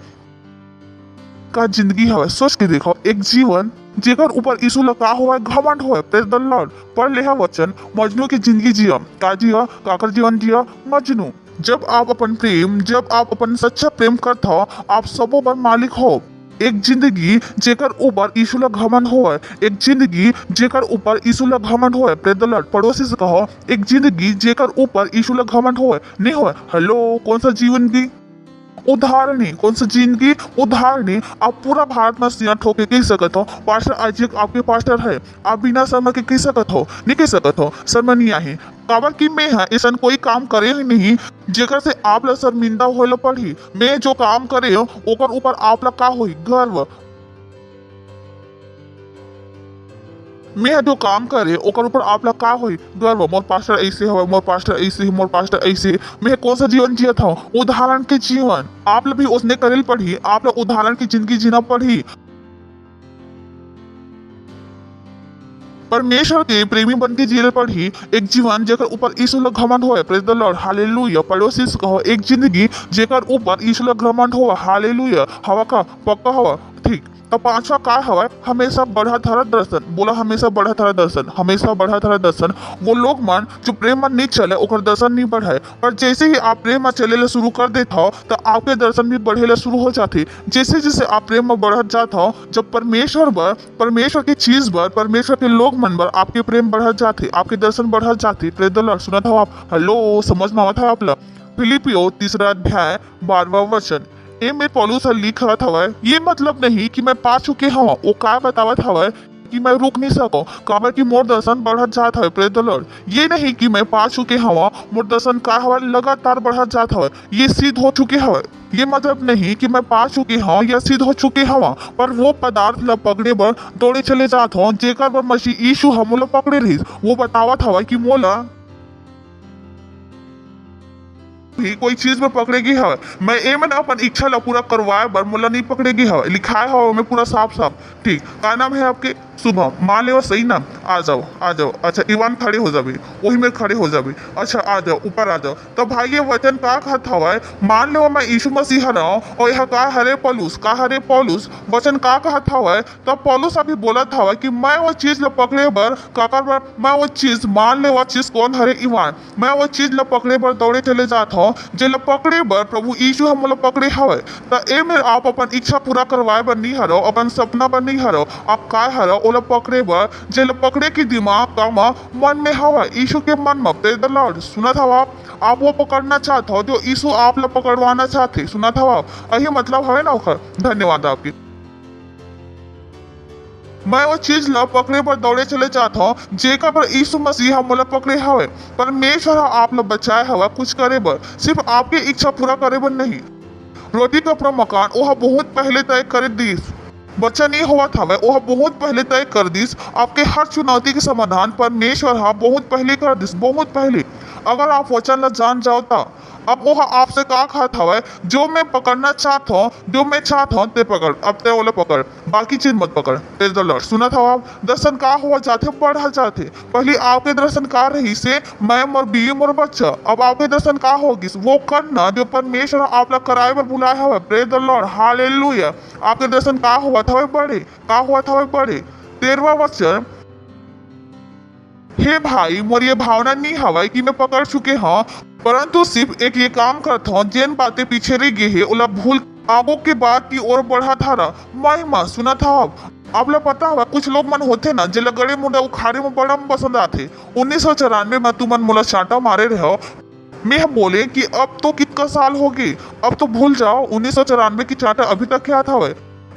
का जिंदगी हवे। सोच के देखो एक जीवन जेकर ऊपर यीशु लगा हुआ है घमंड हुआ है। Praise the Lord. पढ़ ले वचन मजनू की जिंदगी जिया, का जिया काकर जीवन जिया मजनू। जब आप अपन प्रेम जब आप अपन सच्चा प्रेम करता हो आप सबों पर मालिक हो। एक जिंदगी जेकर ऊपर यीशु ला घमंड हुआ है, एक जिंदगी जेकर ऊपर यीशु ला घमंड हुआ है। Praise the Lord. पड़ोसी से कहो एक जिंदगी जेकर ऊपर यीशु ला घमंड हुआ है नहीं हुआ। हेलो कौन सा जीवन की उदाहरणी, कौन सा जिंदगी उदाहरणी। आप पूरा भारत में सिया ठोके कह सकत हो पास्टर आज आपके पास्टर है, आप बिना शर्मा के कह सकत हो नहीं कह सकत हो शर्मा नहीं आहे काबर की मैं है ऐसा कोई काम करे ही नहीं जेकर से आप ला शर्मिंदा होले पड़ी। मैं जो काम करे हो ओकर ऊपर आप ला का होई गर्व। मैं जो काम करे ओकर ऊपर आप ला का होई गर्व। मोर पास्टर ऐसे हो, मोर पास्टर ऐसे, मोर पास्टर ऐसे। मैं कौन सा जीवन जिया था उदाहरण के जीवन। आप ला भी उसने करेल पढ़ी, आप ला उदाहरण की जिंदगी जीना पढ़ी। परमेश्वर के प्रेमी बन के जीले पढ़ी एक जीवन जेकर ऊपर यीशु ला घमंड होए। Praise the Lord. हालेलुया। पड़ोसी से कहो एक जिंदगी जेकर ऊपर यीशु ला घमंड होए। हालेलुया। हवा का पक्का हवा ठीक। तो पांचवा का हवा हमेशा बढ़ा धरा दर्शन। बोला हमेशा बढ़ा धरा दर्शन, हमेशा बढ़ा धरा दर्शन। वो लोग मन जो प्रेम में नहीं चले ओकर दर्शन नहीं बढ़े, पर जैसे ही आप प्रेम में चले शुरू कर देते हो तो आपके दर्शन भी बढ़े शुरू हो जाते। जैसे जैसे आप प्रेम में बढ़त जाते हो जब परमेश्वर पर परमेश्वर की चीज पर परमेश्वर के लोग मन पर आपके प्रेम बढ़त जाते, आपके दर्शन बढ़त जाते। Praise the Lord. सुना था आप हेलो समझ में आता है आप लोग। फिलिपियो 3 अध्याय 12वां वचन ए में पौलुस लिखा था ये मतलब नहीं कि मैं पा चुके हूँ, वो का बतावत हवा कि मैं रुक नहीं सको काबर की मोर दर्शन बढ़त जात है। Praise the Lord. ये नहीं कि मैं पा चुके हवा मोर दर्शन का हवा लगातार बढ़त जात है, ये सिद्ध हो चुके हवा। ये मतलब नहीं कि मैं पा चुके हूँ या सिद्ध हो चुके हवा, पर वो पदार्थ ला पकड़े बर दौड़े चले जात हूँ जेकर पर मसीह यीशु हम पकड़े रही। वो बतावत हवा कि मोला भी कोई चीज में पकड़ेगी हवे मैं ए मैंने अपन इच्छा ला पूरा करवाए बर मोला नहीं पकड़ेगी हवे लिखाए हवे मैं पूरा साफ साफ ठीक का नाम है आपके शुभम मान ले सही नाम आ जाओ अच्छा इवान खड़े हो जाबे वही में खड़े हो जाबे अच्छा आ जाओ ऊपर आ जाओ तो भाई ये वचन का कहत हवे मान लो मैं यीशु मसीह हूँ और यह का हरे पौलुस वचन का कहत हवे तो पौलुस अभी बोलत हवे कि मैं वो चीज ला पकड़े बर काकर बर मैं वो चीज मान ले वो चीज कौन हरे इवान मैं वो चीज ला पकड़े बर दौड़े चले जात हूँ जे ला पकड़े बर प्रभु यीशु हम ला पकड़े हवे तो ए में आप अपन इच्छा पूरा करवाए बर नहीं हरो अपन सपना बर नहीं हरो आप का हरो ओला पकड़े बर जे ला पकड़े की दिमाग का मन में हवा यीशु के मन में प्रेज द लॉर्ड सुना था आप वो पकड़ना चाहते हो जो यीशु आप ला पकड़वाना चाहते सुना था यही मतलब है ना ओखर धन्यवाद आपकी मैं वो चीज ला पकड़े पर दौड़े चले जाता हूँ जेका पर यीशु मसीह हम ला पकड़े हवे परमेश्वर आप ला बचाए हवा कुछ करे बर सिर्फ आपकी इच्छा पूरा करे बर नहीं रोटी का अपना मकान वह बहुत पहले तय कर दीस बच्चा नहीं हुआ था वह बहुत पहले तय कर दीस आपके हर चुनौती के समाधान परमेश्वर हाँ बहुत पहले कर दीस बहुत पहले अगर आप वचन ला जान जाओ था अब वो आपसे कहा खात हवा जो मैं पकड़ना चाहता हूँ जो मैं चाहता हूँ ते पकड़ अब ते वाला पकड़ बाकी चीज मत पकड़ प्रेज द लॉर्ड सुना था आप दर्शन का हुआ जाते बढ़ा जाते पहले आपके दर्शन का रही से मैं और बीवी और बच्चा अब आपके दर्शन का होगी वो करना जो परमेश्वर आप लोग कराए पर बुलाया हुआ प्रेज द लॉर्ड हालेलुया आपके दर्शन का हुआ था बड़े का हुआ था बड़े 13वां वचन हे भाई मोर ये भावना नहीं हवा कि मैं पकड़ चुके हाँ परंतु सिर्फ एक ये काम करता हूँ जिन बातें पीछे रह गई है उला भूल आगो के बाद की ओर बढ़ा था माँ सुना था आप लोग पता हुआ कुछ लोग मन होते ना जिला गड़े मुंडा उखाड़े में बड़ा पसंद आते 1994 में तू मन मोला चाटा मारे रहे मैं बोले कि अब तो कितना साल हो गए अब तो भूल जाओ 1994 की चाटा अभी तक क्या था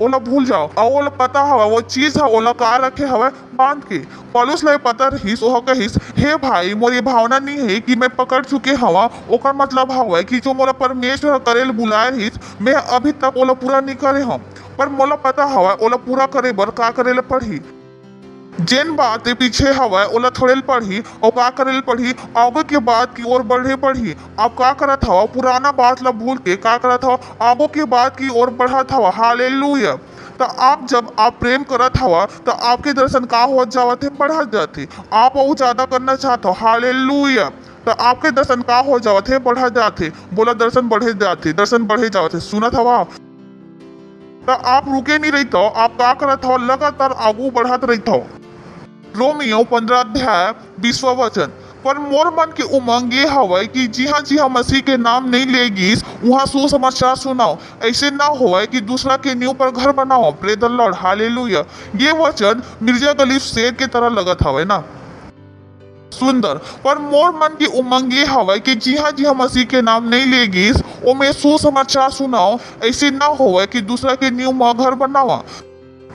ओला भूल जाओ और ओला पता हवा वो चीज है ओला का रखे हवा बांध के पॉलुस ले पता रहीस ओह कहिस हे भाई मोर ये भावना नहीं है कि मैं पकड़ चुके हवा ओकर मतलब हवा कि जो मोला परमेश्वर करेल बुलाए रहीस मैं अभी तक ओला पूरा नहीं करे हम पर मोला पता हवा ओला पूरा करे बर का करेला पढ़ी जिन बातें पीछे हवा ओला थोड़े पढ़ी और का करेल पढ़ी आगे के बाद की ओर बढ़े पढ़ी आप का करत हवा पुराना बात ला भूल के का करत हवा आगे के बाद की ओर बढ़त हवा हालेलुया तो आप जब आप प्रेम करत हवा तो आपके दर्शन का हो जाते बढ़ जाते आप और ज्यादा करना चाहते हो हालेलुया तो आपके दर्शन का हो जाते बढ़ जाते बोला दर्शन बढ़े जाते सुना था तो आप रुके नहीं रही हो आप का करत हो लगातार आगू बढ़ाते रही हो रोमियो 15 अध्याय 20वां वचन पर मोर मन की उमंग ये हवा कि जी हाँ मसीह के नाम नहीं लेगी वहाँ सुसमाचार सुनाओ ऐसे ना हो कि दूसरा के नींव पर घर बनाओ प्रेज द लॉर्ड हालेलुया ये वचन मिर्जा गलीफ शेर के तरह लगत हवे ना सुंदर पर मोर मन की उमंग ये हवा कि जी हाँ मसीह के नाम नहीं लेगी वो मैं सुसमाचार सुनाओ ऐसे ना हो कि दूसरा के नींव में घर बनावा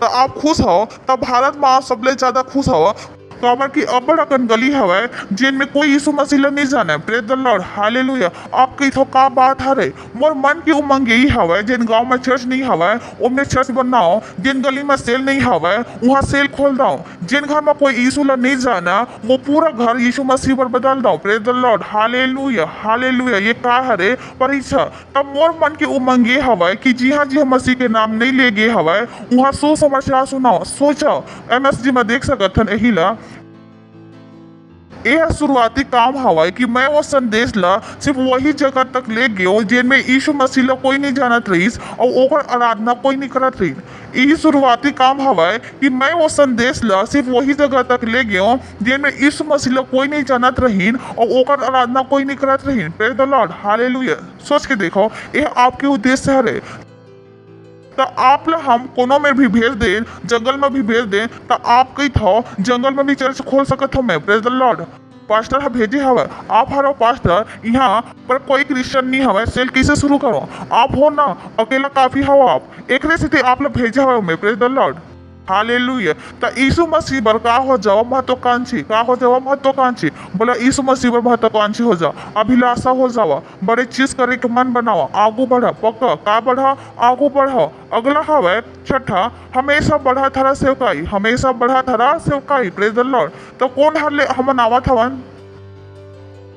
तो आप खुश हो तब भारत में सबले ज्यादा खुश हो काबर की अब्बड़ अकन गली हवे जिन में कोई यीशु मसीह ला नहीं जाने प्रेज द लॉर्ड हालेलुया आपकी तो का बात हरे मोर मन की उमंग यही हवे जिन गांव में चर्च नहीं हवे उनमें चर्च बनाओ जिन गली में सेल नहीं हवे वहाँ सेल खोल दो जिन घर में कोई यीशु ला नहीं जाना वो पूरा घर यीशु मसीह पर बदल दो प्रेज द लॉर्ड हालेलुया ये का हरे परीक्षा तब मोर मन की उमंग ये हवे कि जी हाँ मसीह के नाम नहीं ले गए हवे वहाँ सुसमाचार सुनाओ सोचो MSG में देख सकत हन यही ला यह शुरुआती काम हवा कि मैं वो संदेश ला सिर्फ वही जगह तक ले गयो जिनमें यीशु मसीह ला कोई नहीं जानत रहीस और ओकर आराधना कोई नहीं करत रही यही शुरुआती काम हवा कि मैं वो संदेश ला सिर्फ वही जगह तक ले गयो जिनमें यीशु मसीह ला कोई नहीं जानत रहीन और ओकर आराधना कोई नहीं करत रहीन प्रेज द लॉर्ड हालेलुया सोच के देखो यह आपके उद्देश्य है तो आप ला हम कोनो में भी भेज दें जंगल में भी भेज दें तो आप कही था जंगल में भी चर्च खोल सकत हो मैं प्रेज द लॉर्ड पास्टर हा भेजे हवे आप हरो पास्टर यहाँ पर कोई क्रिश्चियन नहीं हवे सेल कैसे शुरू करो आप हो ना अकेला काफी हो आप एक से आप लोग भेजे हवे मैं प्रेज द लॉर्ड हालेलुया तो यीशु मसीह पर का हो जाओ महत्वाकांक्षी बोला यीशु मसीह पर महत्वाकांक्षी हो जाओ अभिलाषा हो जाओ बड़े चीज करे के मन बनाओ आगू बढ़ा पक्का का बढ़ा आगू बढ़ाओ अगला हवे छठा हमेशा बढ़ा थरा सेवकाई प्रेज द लॉर्ड तो कौन हरले हम आवत हवन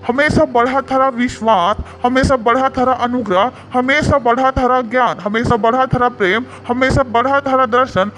हमेशा बढ़ा थारा विश्वास, हमेशा बढ़ा थारा अनुग्रह, हमेशा बढ़ा थारा ज्ञान, हमेशा बढ़ा थारा प्रेम, हमेशा बढ़ा थारा दर्शन।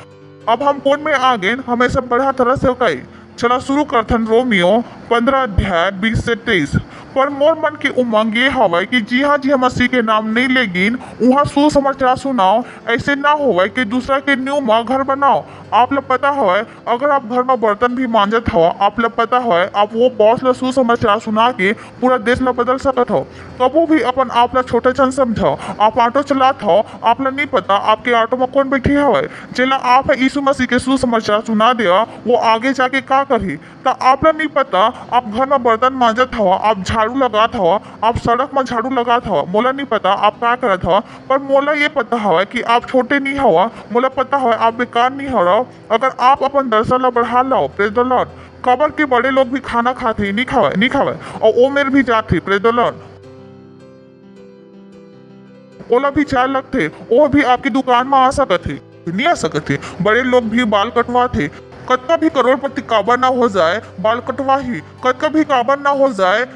अब हम कौन में आ गए, हमेशा बढ़ा थारा सेवकाई। चला शुरू करथन रोमियो 15 अध्याय 20 से 23। पर मोर मन की उमंग ये हवय कि जी हाँ मसीह के नाम नहीं लेगिन वहाँ सुसमाचार सुनाओ। ऐसे ना होवे कि दूसरा के न्यू माँ घर बनाओ। आप लोग पता है अगर आप घर में बर्तन भी मांजत हो, आप लोग पता है आप वो बॉस ला सुसमाचार सुना के पूरा देश ला बदल सकत हो। कबो भी अपन आप ला छोटे चन समझो। आप ऑटो चलात हो, आप ला नहीं पता आपके ऑटो में कौन बैठी हवे, जेला आप यीशु मसीह के सुसमाचार सुना दिया वो आगे जाके का करही। तो आप ला नहीं पता आप घर में बर्तन मांजत हो, आप झाड़ू लगात हो, आप सड़क में झाड़ू लगात हो, मोला नहीं पता आप क्या करत हो। पर मोला ये पता है कि आप छोटे नहीं हो, मोला पता है आप बेकार नहीं हो रहो। अगर आप अपन दर्शन ला बढ़ा लाओ, प्रेज द लॉर्ड। कबर के बड़े लोग भी खाना खाते नहीं खावे और वो मेरे भी जाते, प्रेज द लॉर्ड। ओला भी चाय लगते, वो भी आपकी दुकान में आ सकते नहीं आ सकते। बड़े लोग भी बाल कटवाते। कतका भी करोड़पति काबर ना हो जाए बाल कटवा ही, कतका भी काबर ना हो जाए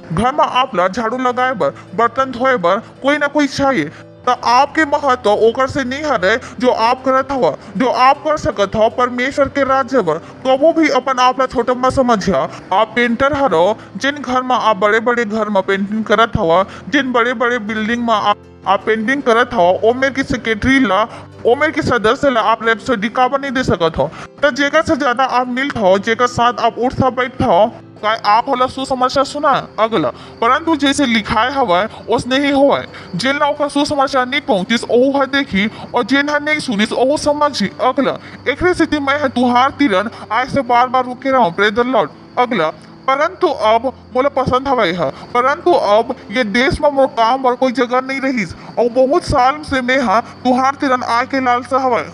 घर में आप ला झाड़ू लगाए बर, बर्तन धोए बर कोई ना कोई चाहिए। तो आपके महत्व ओकर से नहीं हरे जो आप करत हवा, जो आप कर सकत हो परमेश्वर के राज्य बर। कबो भी अपन आप ला छोटा मत समझिया। आप पेंटर हरो, जिन घर में आप बड़े बड़े घर में पेंटिंग करत हवा, जिन बड़े बड़े बिल्डिंग में आप पेंटिंग करत हो, ओमेर की सेक्रेटरी ला, ओमेर की सदस्य ला आप रेप्सोडी काबर नहीं दे सकत हो। तो जेकर से ज्यादा आप मिलत हो, जेकर साथ आप उठता बैठता हो, काय आप होला सुसमाचार सुना अगला। परंतु जैसे लिखाए हवा उसने ही हुआ। जिन लोग का सुसमाचार नहीं पहुंचिस ओह है देखी और जिन है नहीं सुनिस ओह समझी अगला। एक स्थिति में है तुहार तिरन आज से बार बार रुके रहो, प्रेज द लॉर्ड अगला। परंतु अब मोला पसंद हवा है, परंतु अब ये देश में मोर काम और कोई जगह नहीं रही और बहुत साल से मैं हाँ तुहार तिरन आए के लालसा हवा।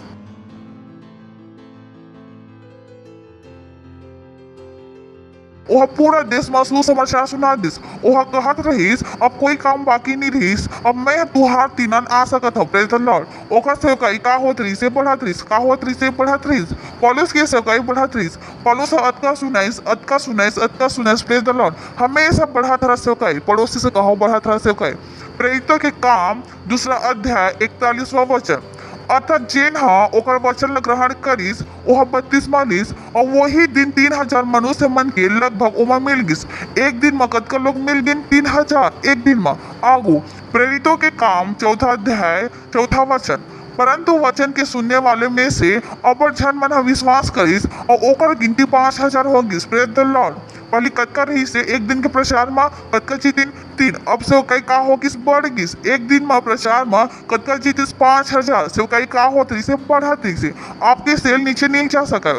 वह पूरा देश में सुसमाचार सुना दिस। वह कहत रहीस अब कोई काम बाकी नहीं रहीस, अब मैं तुहार तीनन आ सकत हूँ, प्रेज द लॉर्ड। ओकर सेवकाई का होत रही से बढ़त रहीस, का होत रही से बढ़त रहीस। पौलुस के सेवकाई बढ़त रहीस, पौलुस अतका सुनाइस, अतका सुनाइस, अतका सुनाइस, प्रेज द लॉर्ड। हमेशा बढ़त रहा सेवकाई, पड़ोसी से कहो बढ़त रहा सेवकाई। प्रेरितों के काम 2 अध्याय 41वां वचन। अर्थात जेन हाँ ओकर वचन ग्रहण करिस वह 32 मानिस और वही दिन 3000 मनुष्य मन के लगभग उमा मिल गिस। एक दिन में कतका लोग मिल गिन 3000 एक दिन में। आगू प्रेरितों के काम 4 अध्याय 4 वचन। परंतु वचन के सुनने वाले में से अपर जन मन विश्वास करिस और ओकर गिनती 5000 हो गिस, प्रेज द लॉर्ड। पहले कतका रही से एक दिन के प्रचार में कतका जीतिन 3, अब सेवकाई का हो किस बढ़ गिस। एक दिन में प्रचार में कतका जीतिस 5000, सेवकाई का होत रही से बढ़त रही से। आपके सेल नीचे नहीं जा सका।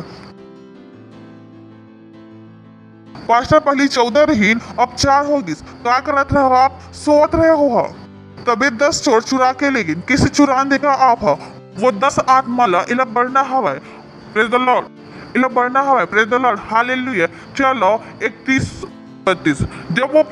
पास्टर पहले 14 रही अब 4 हो गिस। क्या करत रहे हो आप, सोत रहे हो। तबे 10 चोर चुरा के लेगिन, किसी चुरान देगा आप हो। वो 10 आत्मा ला इला बढ़ना हवा, प्रेज द लॉर्ड। इला बढ़ना हवा, प्रेज द लॉर्ड, हालेलुया। चलो 31-32 जब वो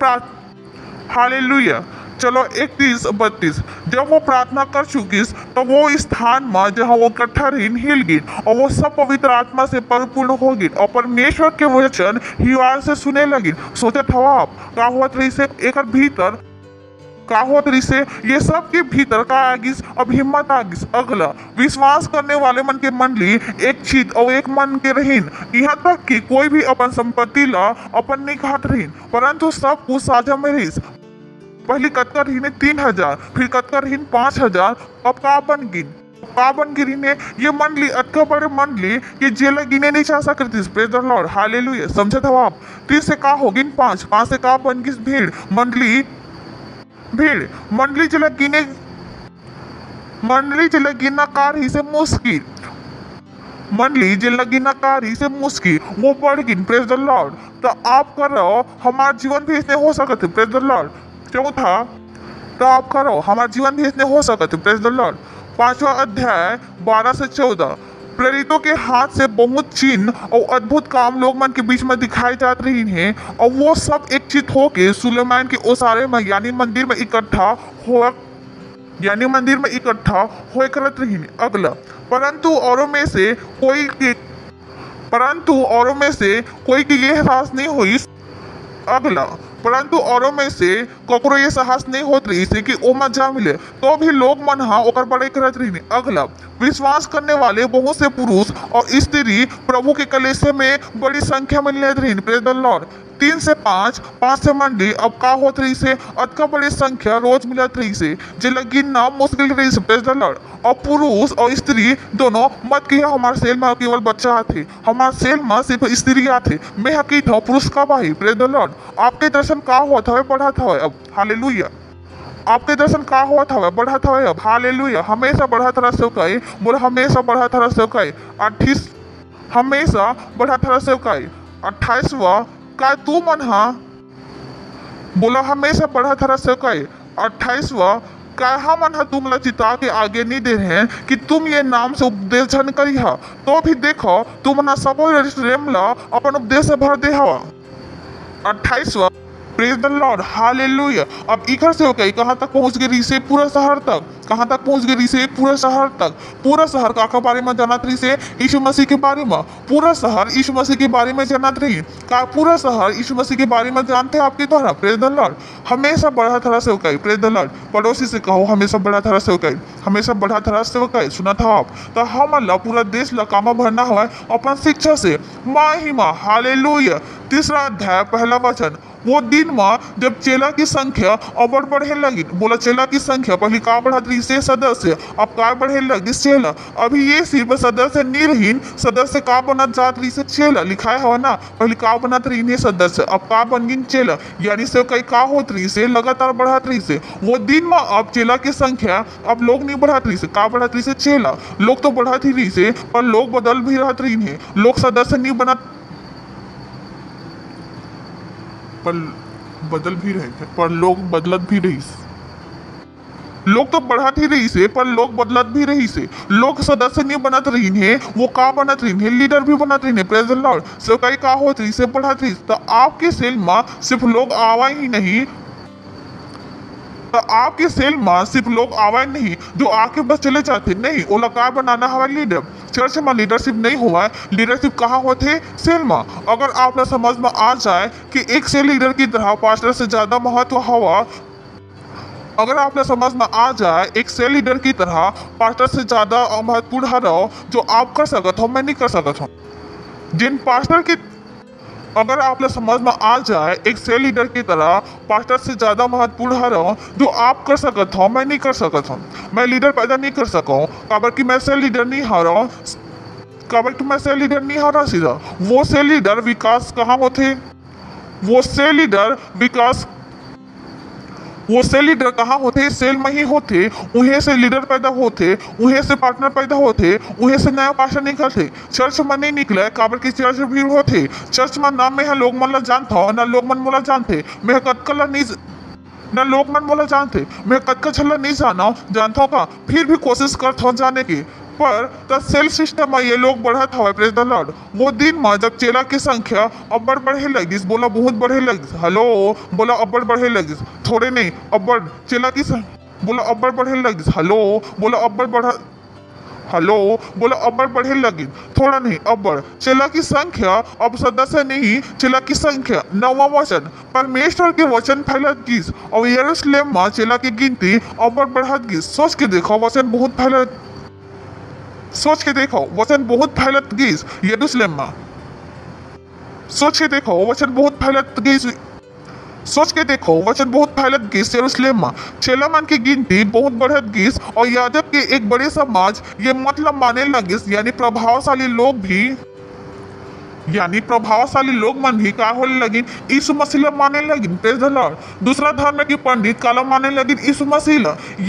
हालेलुया। चलो 31-32 जब वो प्रार्थना कर चुकी तो वो स्थान में जहाँ वो इकट्ठा रही हिल गई और वो सब पवित्र आत्मा से परिपूर्ण हो गई और परमेश्वर के वचन हिवार से सुने लगी। सोचत हवा आप का हुआ रही से एक भीतर का होत रही से ये सब के भीतर का आगिस अब हिम्मत आगिस। अगला विश्वास करने वाले मन के मंडली एक चित और एक मन के रहीन। यहाँ तक कि कोई भी अपन संपत्ति ला अपन नहीं खात रहीन, परंतु सब कुछ साझा में रही। पहली कतका रहीन 3000, फिर कतका रहीन 5000, अब का बन गिन काबन गिरी ने ये मंडली अतका बड़े मंडली कि जेला गिने नहीं चाह सकती, प्रेज द लॉर्ड, हालेलुया। समझे था आप 30 से का हो गिन 5, 5 से का बन गिस भीड़ मंडली जला गिना कार ही से मुश्किल, मंडली जला गिना कार ही से मुश्किल वो बढ़ गिन, प्रेज द लॉर्ड। तो आप कर रहे हो हमारा जीवन भी इसने हो सकते, प्रेज द लॉर्ड। चौथा तो आप करो हमारा जीवन भी इसने हो सकते, प्रेज द लॉर्ड। 5वां अध्याय 12 से 14 प्रेरितों के हाथ से बहुत चिन्ह और अद्भुत काम लोग मन के बीच में दिखाई जात रही हैं और वो सब एक चित होके सुलेमान के ओसारे में यानी मंदिर में इकट्ठा हो करत रही। अगला परंतु औरों में से कोई की ये एहसास नहीं हुई। अगला परंतु औरों में से ककरो ये साहस नहीं होत रही से कि ओ मजा मिले, तो भी लोग मन हा ओकर बड़े करत रही। अगला, विश्वास करने वाले बहुत से पुरुष और स्त्री प्रभु के कलीसिया में बड़ी संख्या में मिलत रही। Praise the Lord. 3 से 5, 5 से मंडी अब का होत रही से अतका बड़ी संख्या रोज मिलत रही से जे गिनना मुश्किल रही से। Praise the Lord. और पुरुष और स्त्री दोनों मत किया हमारे सेल में केवल बच्चा आते, हमारे सेल में सिर्फ स्त्री आते। मैं हकीत हूँ पुरुष का भाई। Praise the Lord. आपके दर्शन का हुआ था बढ़ा था अब। हालेलुया। आपके दर्शन का हुआ था बढ़ा था अब। हालेलुया। हमेशा बढ़ा तरह से कहे, बोला हमेशा बढ़ा तरह से कहे। 28 हमेशा बढ़ा तरह से कहे। 28वां का तू मन हा, बोला हमेशा बढ़ा तरह से कहे। 28वां कहा मन हा तुम चिता के आगे नहीं दे रहे हैं कि तुम ये नाम से उपदेश जन करी हा, तो भी देखो तुम ना सब ला अपन उपदेश से भर दे हवा। 28वां प्रेज द लॉर्ड। हालेलुया। अब इधर से हो गई कहाँ तक पहुंच गई से पूरा शहर तक, कहाँ तक पहुंच गई से पूरा शहर तक। पूरा शहर का बारे में जानत रही से यीशु मसीह के बारे में। पूरा शहर यीशु मसीह के बारे में जानत रही का, पूरा शहर यीशु मसीह के बारे में जानते हैं आपके द्वारा। Praise the Lord. हमेशा बढ़ा तरह से हो गई। Praise the Lord. पड़ोसी से कहो हमेशा बढ़ा तरह से हो गई, हमेशा बढ़ा तरह से हो गई। सुना था आप तो हम अल्लाह पूरा देश लकामा भरना हुआ है अपन शिक्षा से महिमा। हालेलुया। 3रा अध्याय 1 वचन। वो दिन में जब चेला की संख्या और बढ़े लगी, बोला चेला की संख्या पहले का बढ़त रही से सदस्य, अब का बढ़े लगी चेला। अभी ये सिर्फ सदस्य निर्हीन सदस्य का बनत जात रही से चेला। लिखा है ना, पहले का बनत रही है सदस्य, अब का बन गई चेला। यानी से कई का होत रही से लगातार बढ़त रही से। वो दिन में अब चेला की संख्या अब लोग नहीं बढ़त रही से, का बढ़त रही से चेला। लोग तो बढ़त ही रही से पर लोग बदल भी रहत रही है। लोग सदस्य नहीं बनत पर बदल भी रहे थे, पर लोग बदलत भी रही से। लोग तो बढ़त ही रही से पर लोग बदलत भी रही से। लोग सदस्य नहीं बनत रही है, वो का बनत रही है, लीडर भी बनत रही है। Praise the Lord. सो कई का होत रही से बढ़त रही। तो आपके सेल में सिर्फ लोग आवा ही नहीं, तो आपके सेल में सिर्फ लोग आवा नहीं जो आके बस चले जाते नहीं। वो लगा बनाना हमारे लीडर। चर्च में लीडरशिप नहीं हुआ है, लीडरशिप कहाँ होते सेल में। अगर आप लोग समझ में आ जाए कि एक सेल लीडर की तरह पास्टर से ज्यादा महत्व हुआ, अगर आप लोग समझ में आ जाए एक सेल लीडर की तरह पास्टर से ज्यादा महत्वपूर्ण है जो आप कर सकते हो मैं नहीं कर सकता हूँ। जिन पास्टर की अगर आप लोग समझ में आ जाए एक सेल लीडर की तरह पास्टर से ज़्यादा महत्वपूर्ण है जो आप कर सकते हो मैं नहीं कर सकता हूँ। मैं लीडर पैदा नहीं कर सका हूँ काबर कि मैं सेल लीडर नहीं हो रहा हूँ, काबर कि मैं सेल लीडर नहीं हो रहा सीधा। वो सेल लीडर विकास कहाँ होते, वो सेल लीडर विकास, वो सेल लीडर कहाँ होते, सेल में ही होते। उन्हें से लीडर पैदा होते, उन्हें से पार्टनर पैदा होते, उन्हें से नया पास्टर निकलते। चर्च में नहीं निकला काबर की चर्च भीड़ होते। चर्च में नाम में है लोग मन ला जानता हो ना लोग मन मोला जानते। मैं कतकला नहीं ना लोग मन मोला जानते, मैं कतका छल्ला नहीं जानता का, फिर भी कोशिश करता हूँ जाने की। पर द सेल्फ सिस्टम में ये लोग बढ़त हवा। Praise the Lord. वो दिन में जब चेला की संख्या अब्बड़ बढ़े लगी, बोला बहुत बढ़े लगी। हेलो, बोला अब्बड़ बढ़े लगी, थोड़े नहीं अब्बड़ चेला की बोला अब्बड़ बढ़े लगी। हेलो, बोला अब्बड़ बढ़ा, हेलो, बोला अब्बड़ बढ़े लगी, थोड़ा नहीं अब्बड़। चेला की संख्या अब सदस्य नहीं, चेला की संख्या। 9वां वचन। परमेश्वर के वचन फैलत गीस और यरूशलेम में चेला की गिनती अब्बड़ बढ़त गीस। सोच के देखो वचन बहुत फैलत, सोच के देखो वचन बहुत फैलत गीस यरूशलेम में। सोच के देखो वचन बहुत फैलत गीस, सोच के देखो वचन बहुत फैलत गीस यरूशलेम में। चेला मन की गिनती बहुत बढ़त गीस और याजक के एक बड़े समाज ये मतलब माने लगिस, यानी प्रभावशाली लोग मन भी का होने लगिन यीशु मसीह माने लगिन। Praise the Lord. दूसरा धर्म के पंडित काला माने लगिन यीशु मसीह।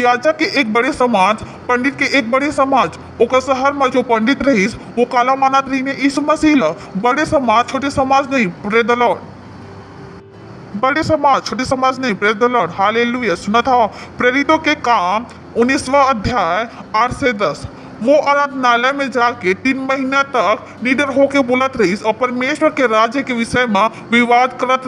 याजक के एक बड़े समाज, पंडित के एक बड़े समाज, ओकर शहर में जो पंडित रहीस वो काला मानत रही ने यीशु मसीह। बड़े समाज छोटे समाज नहीं। Praise the Lord. बड़े समाज छोटे समाज नहीं। Praise the Lord. हालेलुया। सुना था प्रेरितों के काम 19वां अध्याय 8 से 10। वो आराधनालय में जाके 3 महीना तक लीडर होके बोलत रही और परमेश्वर के राज्य के विषय में विवाद करत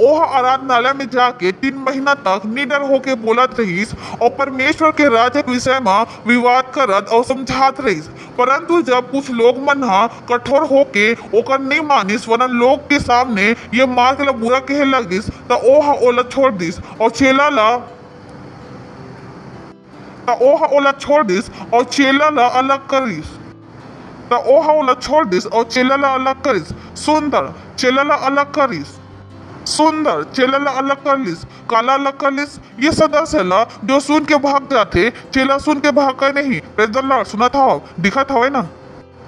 ओह आराधनालय में जाके 3 महीना तक निडर होके बोलत रहीस और परमेश्वर के राज्य के विषय में विवाद करत और समझात रहीस। परंतु जब कुछ लोग मन हा कठोर होके ओकर नहीं मानिस वरन लोग के सामने ये मार्ग ला बुरा कहे लगिस त ओह ओला छोड़ दिस और चेला ला अलग करिस सुंदर चेला ला अलग करिस काला अलग करिस। ये सदस्य ला जो सुन के भाग जाते चेला सुन के भाग गए नहीं। प्रेज द लॉर्ड सुना था दिखत हवे ना।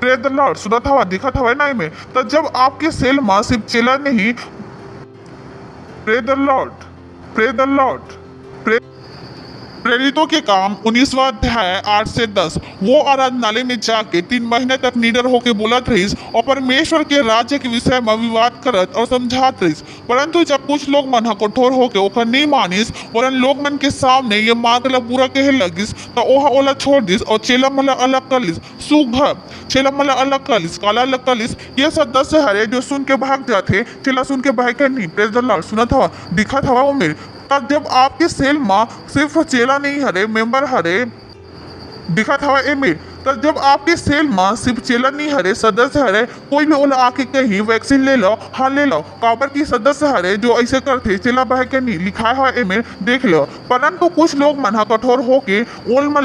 प्रेज द लॉर्ड सुना था दिखत हवे ना में। तो जब आपके सेल में सिर्फ चेला नहीं प्रेज द लॉर्ड प्रेरितों के काम 19वां अध्याय 8 से 10। वो आराधनालय में जाके 3 महीने तक निडर होके बोलत रहीस और परमेश्वर के राज्य के विषय में विवाद करत और समझात रहीस। परंतु जब कुछ लोग मन कठोर होके ओकर नहीं मानिस वरन लोग मन के सामने ये मार्ग ला बुरा कहे लगिस तो ओह ओला छोड़ दिस और चेला मला अलग कर लिस। सुघर चेला मला अलग कर लिस काला अलग कर लिस। ये सदस्य हरे जो सुन के भाग जाते चेला सुन के भाग के नहीं। प्रेज द लॉर्ड सुना था दिखा था वो मेरे। तब जब आपके सेल में सिर्फ चेला नहीं हरे मेंबर हरे दिखा था एमे। तब जब आपके सेल में सिर्फ चेला नहीं हरे सदस्य हरे कोई भी ओला आके कहीं वैक्सीन ले लो हाँ ले लो काबर की सदस्य हरे जो ऐसे करते चेला बह के नहीं लिखा है एमे देख लो। परंतु कुछ लोग मन कठोर होके ओल में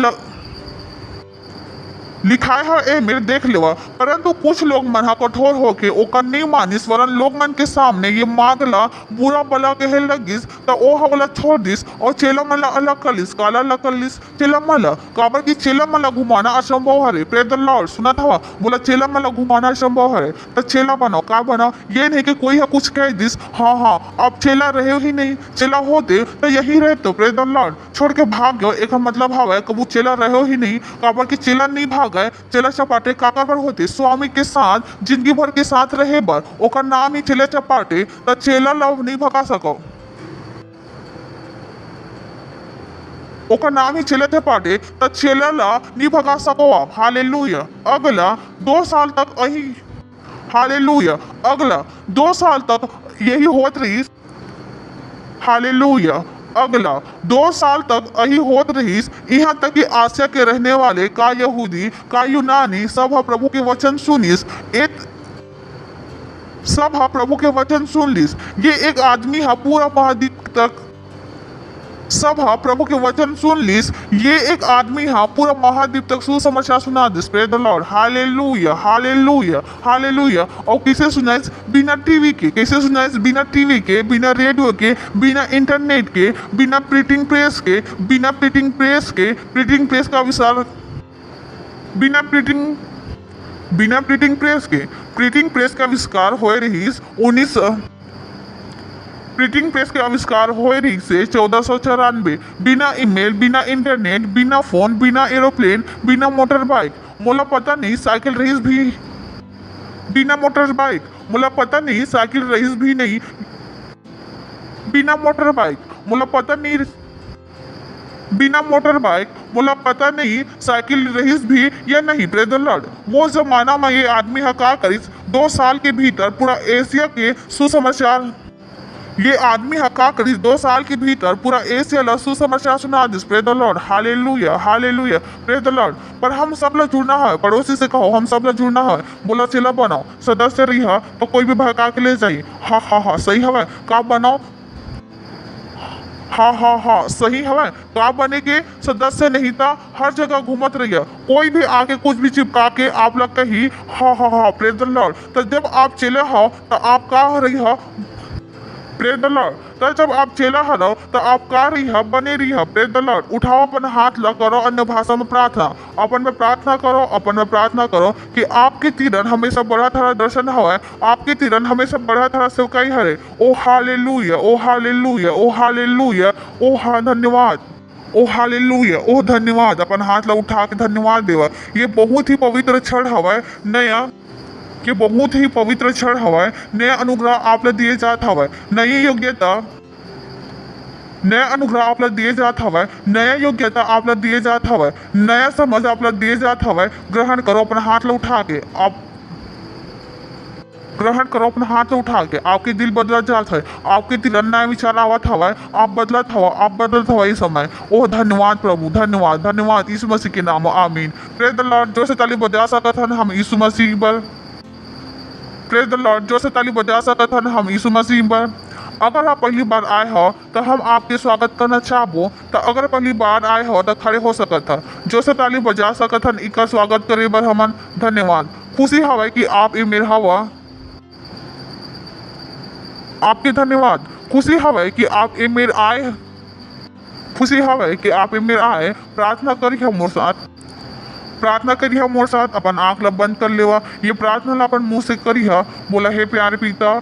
लिखाए है ए मेरे देख लेवा। परंतु कुछ लोग मन कठोर होके ओकर नहीं मानिस वरन लोग मन के सामने ये मांगला बुरा भला कहे लगिस तो ओह वाला छोड़ दिस और चेला मला अलग कर लिस काला अलग कर लिस। चेला मला काबर की चेला मला घुमाना असंभव हरे। प्रेज द लॉर्ड सुना था बोला चेला मला घुमाना असंभव हरे तो चेला बनाओ का बनाओ। ये नहीं कि कोई है कुछ कह दिस हाँ अब चेला रहे ही नहीं चेला होते तो यही रहे तो प्रेज द लॉर्ड छोड़ के भाग गयो एक मतलब हवा कबू चेला रहे ही नहीं काबर की चेला नहीं भाग गए। चेला चपाटे काका पर होते स्वामी के साथ जिंदगी भर के साथ रहे बर ओकर नाम ही चेला चपाटे तो चेला लव नहीं भगा सको ओकर नाम ही चेला चपाटे तो चेला ला नहीं भगा सको आप। हालेलुया। अगला 2 साल तक यही हालेलुया अगला 2 साल तक यही होत रही। हालेलुया अगला 2 साल तक यही होत रहीस। यहाँ तक कि आसिया के रहने वाले का यहूदी का यूनानी सब प्रभु के वचन सुनिस प्रभु के वचन सुन लिस। ये एक आदमी है पूरा महाद्वीप तक सब प्रभु के वचन सुन लिस। ये एक आदमी है पूरा महाद्वीप तक सुसमाचार सुना this. Praise the Lord hallelujah hallelujah hallelujah. और किसे सुनाइस बिना टीवी के कैसे सुनाइस बिना टीवी के बिना रेडियो के बिना इंटरनेट के बिना प्रिंटिंग प्रेस के प्रिंटिंग प्रेस का विशाल बिना प्रिंटिंग प्रेस का आविष्कार हो रहीस 19 प्रिंटिंग प्रेस के आविष्कार हो रही से 1494। बिना ईमेल बिना इंटरनेट बिना फोन बिना एरोप्लेन बिना मोटर बाइक मोला पता नहीं साइकिल रहीस भी बिना मोटर बाइक मोला पता नहीं साइकिल रहीस भी नहीं बिना मोटर बाइक मोला पता नहीं बिना मोटर बाइक मोला पता नहीं साइकिल रहीस भी या नहीं। Praise the Lord. वो जमाना में ये आदमी का करिस 2 साल के भीतर पूरा एशिया के सुसमाचार ये आदमी का करीब 2 साल के भीतर पूरा एशिया ला सुसमाचार सुना this. Praise the Lord hallelujah hallelujah praise the Lord. पर हम सब ला जुड़ना है पड़ोसी से कहो हम सब ला जुड़ना है बोला चेला बनाओ सदस्य रही है तो कोई भी भगा के ले जाइए। हाँ सही हवा का बनाओ हाँ सही हवा का बने के सदस्य नहीं था हर जगह घूमत रहिए कोई भी आके कुछ भी चिपका के आप लोग कही हाँ प्रेज द लॉर्ड। तो जब आप चले हो तो आप का रही हो प्रेज द लॉर्ड। तो जब आप चेला हरो तो आप का रही है बने रही है। Praise the Lord. उठाओ अपन हाथ ला करो अन्य भाषा में प्रार्थना अपन में प्रार्थना करो कि आपके तीरन हमेशा बड़ा थारा दर्शन हवा आपके तीरन हमेशा बड़ा थारा सेवकाई हरे। ओ हालेलुया ओ हालेलुया ओ हालेलुया ओ हाँ धन्यवाद ओ हालेलुया ओ धन्यवाद। अपन हाथ ला उठा के धन्यवाद देवा। ये बहुत ही पवित्र क्षण हवा नया कि बहुत ही पवित्र क्षण हवा नया अनुग्रह आप दिए जात हवा नई योग्यता नया अनुग्रह आप दिए जात हवा नया योग्यता आप दिए जात हवा नया समझ आप दिए जात हवा। ग्रहण करो अपना हाथ ला उठा के आप ग्रहण करो अपना हाथ उठा के। आपके दिल बदलत जात है, आपके दिल अन्याय विचार आवत हवा, आप बदलत हवा, आप बदलत हवा इस समय। ओह धन्यवाद प्रभु, धन्यवाद धन्यवाद यीशु मसीह के नाम, आमीन। Praise the Lord. जो से ताली बजा सकत हन हम यीशु मसीह पर। Praise the Lord. जो से ताली बजा सकत हन हम यीशु मसीह पर। अगर आप पहली बार आए हो तो हम आपके स्वागत करना चाहबो, तो अगर पहली बार आए हो तो खड़े हो सकत है। जो से ताली बजा सकत हन इका स्वागत करे बर हमन धन्यवाद। खुशी हवा कि आप ए मेर हवा, आपके धन्यवाद। खुशी हवा कि आप ए मेर आए, खुशी हवा कि आप ए मेर आए। प्रार्थना करी हम मोर साथ, प्रार्थना करी हम मोर साथ। अपन आँख ला बंद कर लेवा, ये प्रार्थना ला अपन मुंह से करी है। बोला हे प्यारे पिता,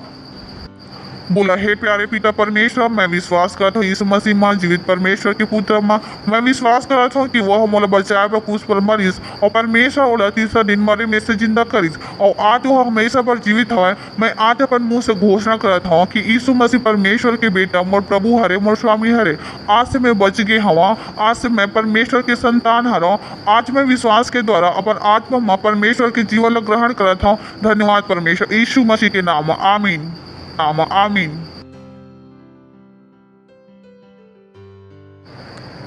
बोला हे प्यारे पिता परमेश्वर, मैं विश्वास करता हूँ यीशु मसीह माँ जीवित परमेश्वर के पुत्र माँ। मैं विश्वास करता हूँ कि वह मोला बचाए बर क्रूस पर मरिस और परमेश्वर ओला तीसरा दिन मरे में से जिंदा करिस और आज वह हमेशा पर जीवित है। मैं आज अपन मुंह से घोषणा करता हूँ कि यीशु मसीह परमेश्वर के बेटा मोर प्रभु हरे, मोर स्वामी हरे। आज से मैं बच गए हवा, आज से मैं परमेश्वर के संतान हरा। आज मैं विश्वास के द्वारा अपन आत्मा माँ परमेश्वर के जीवन ग्रहण करता हूँ। धन्यवाद परमेश्वर यीशु मसीह के नाम, आमीन आमीन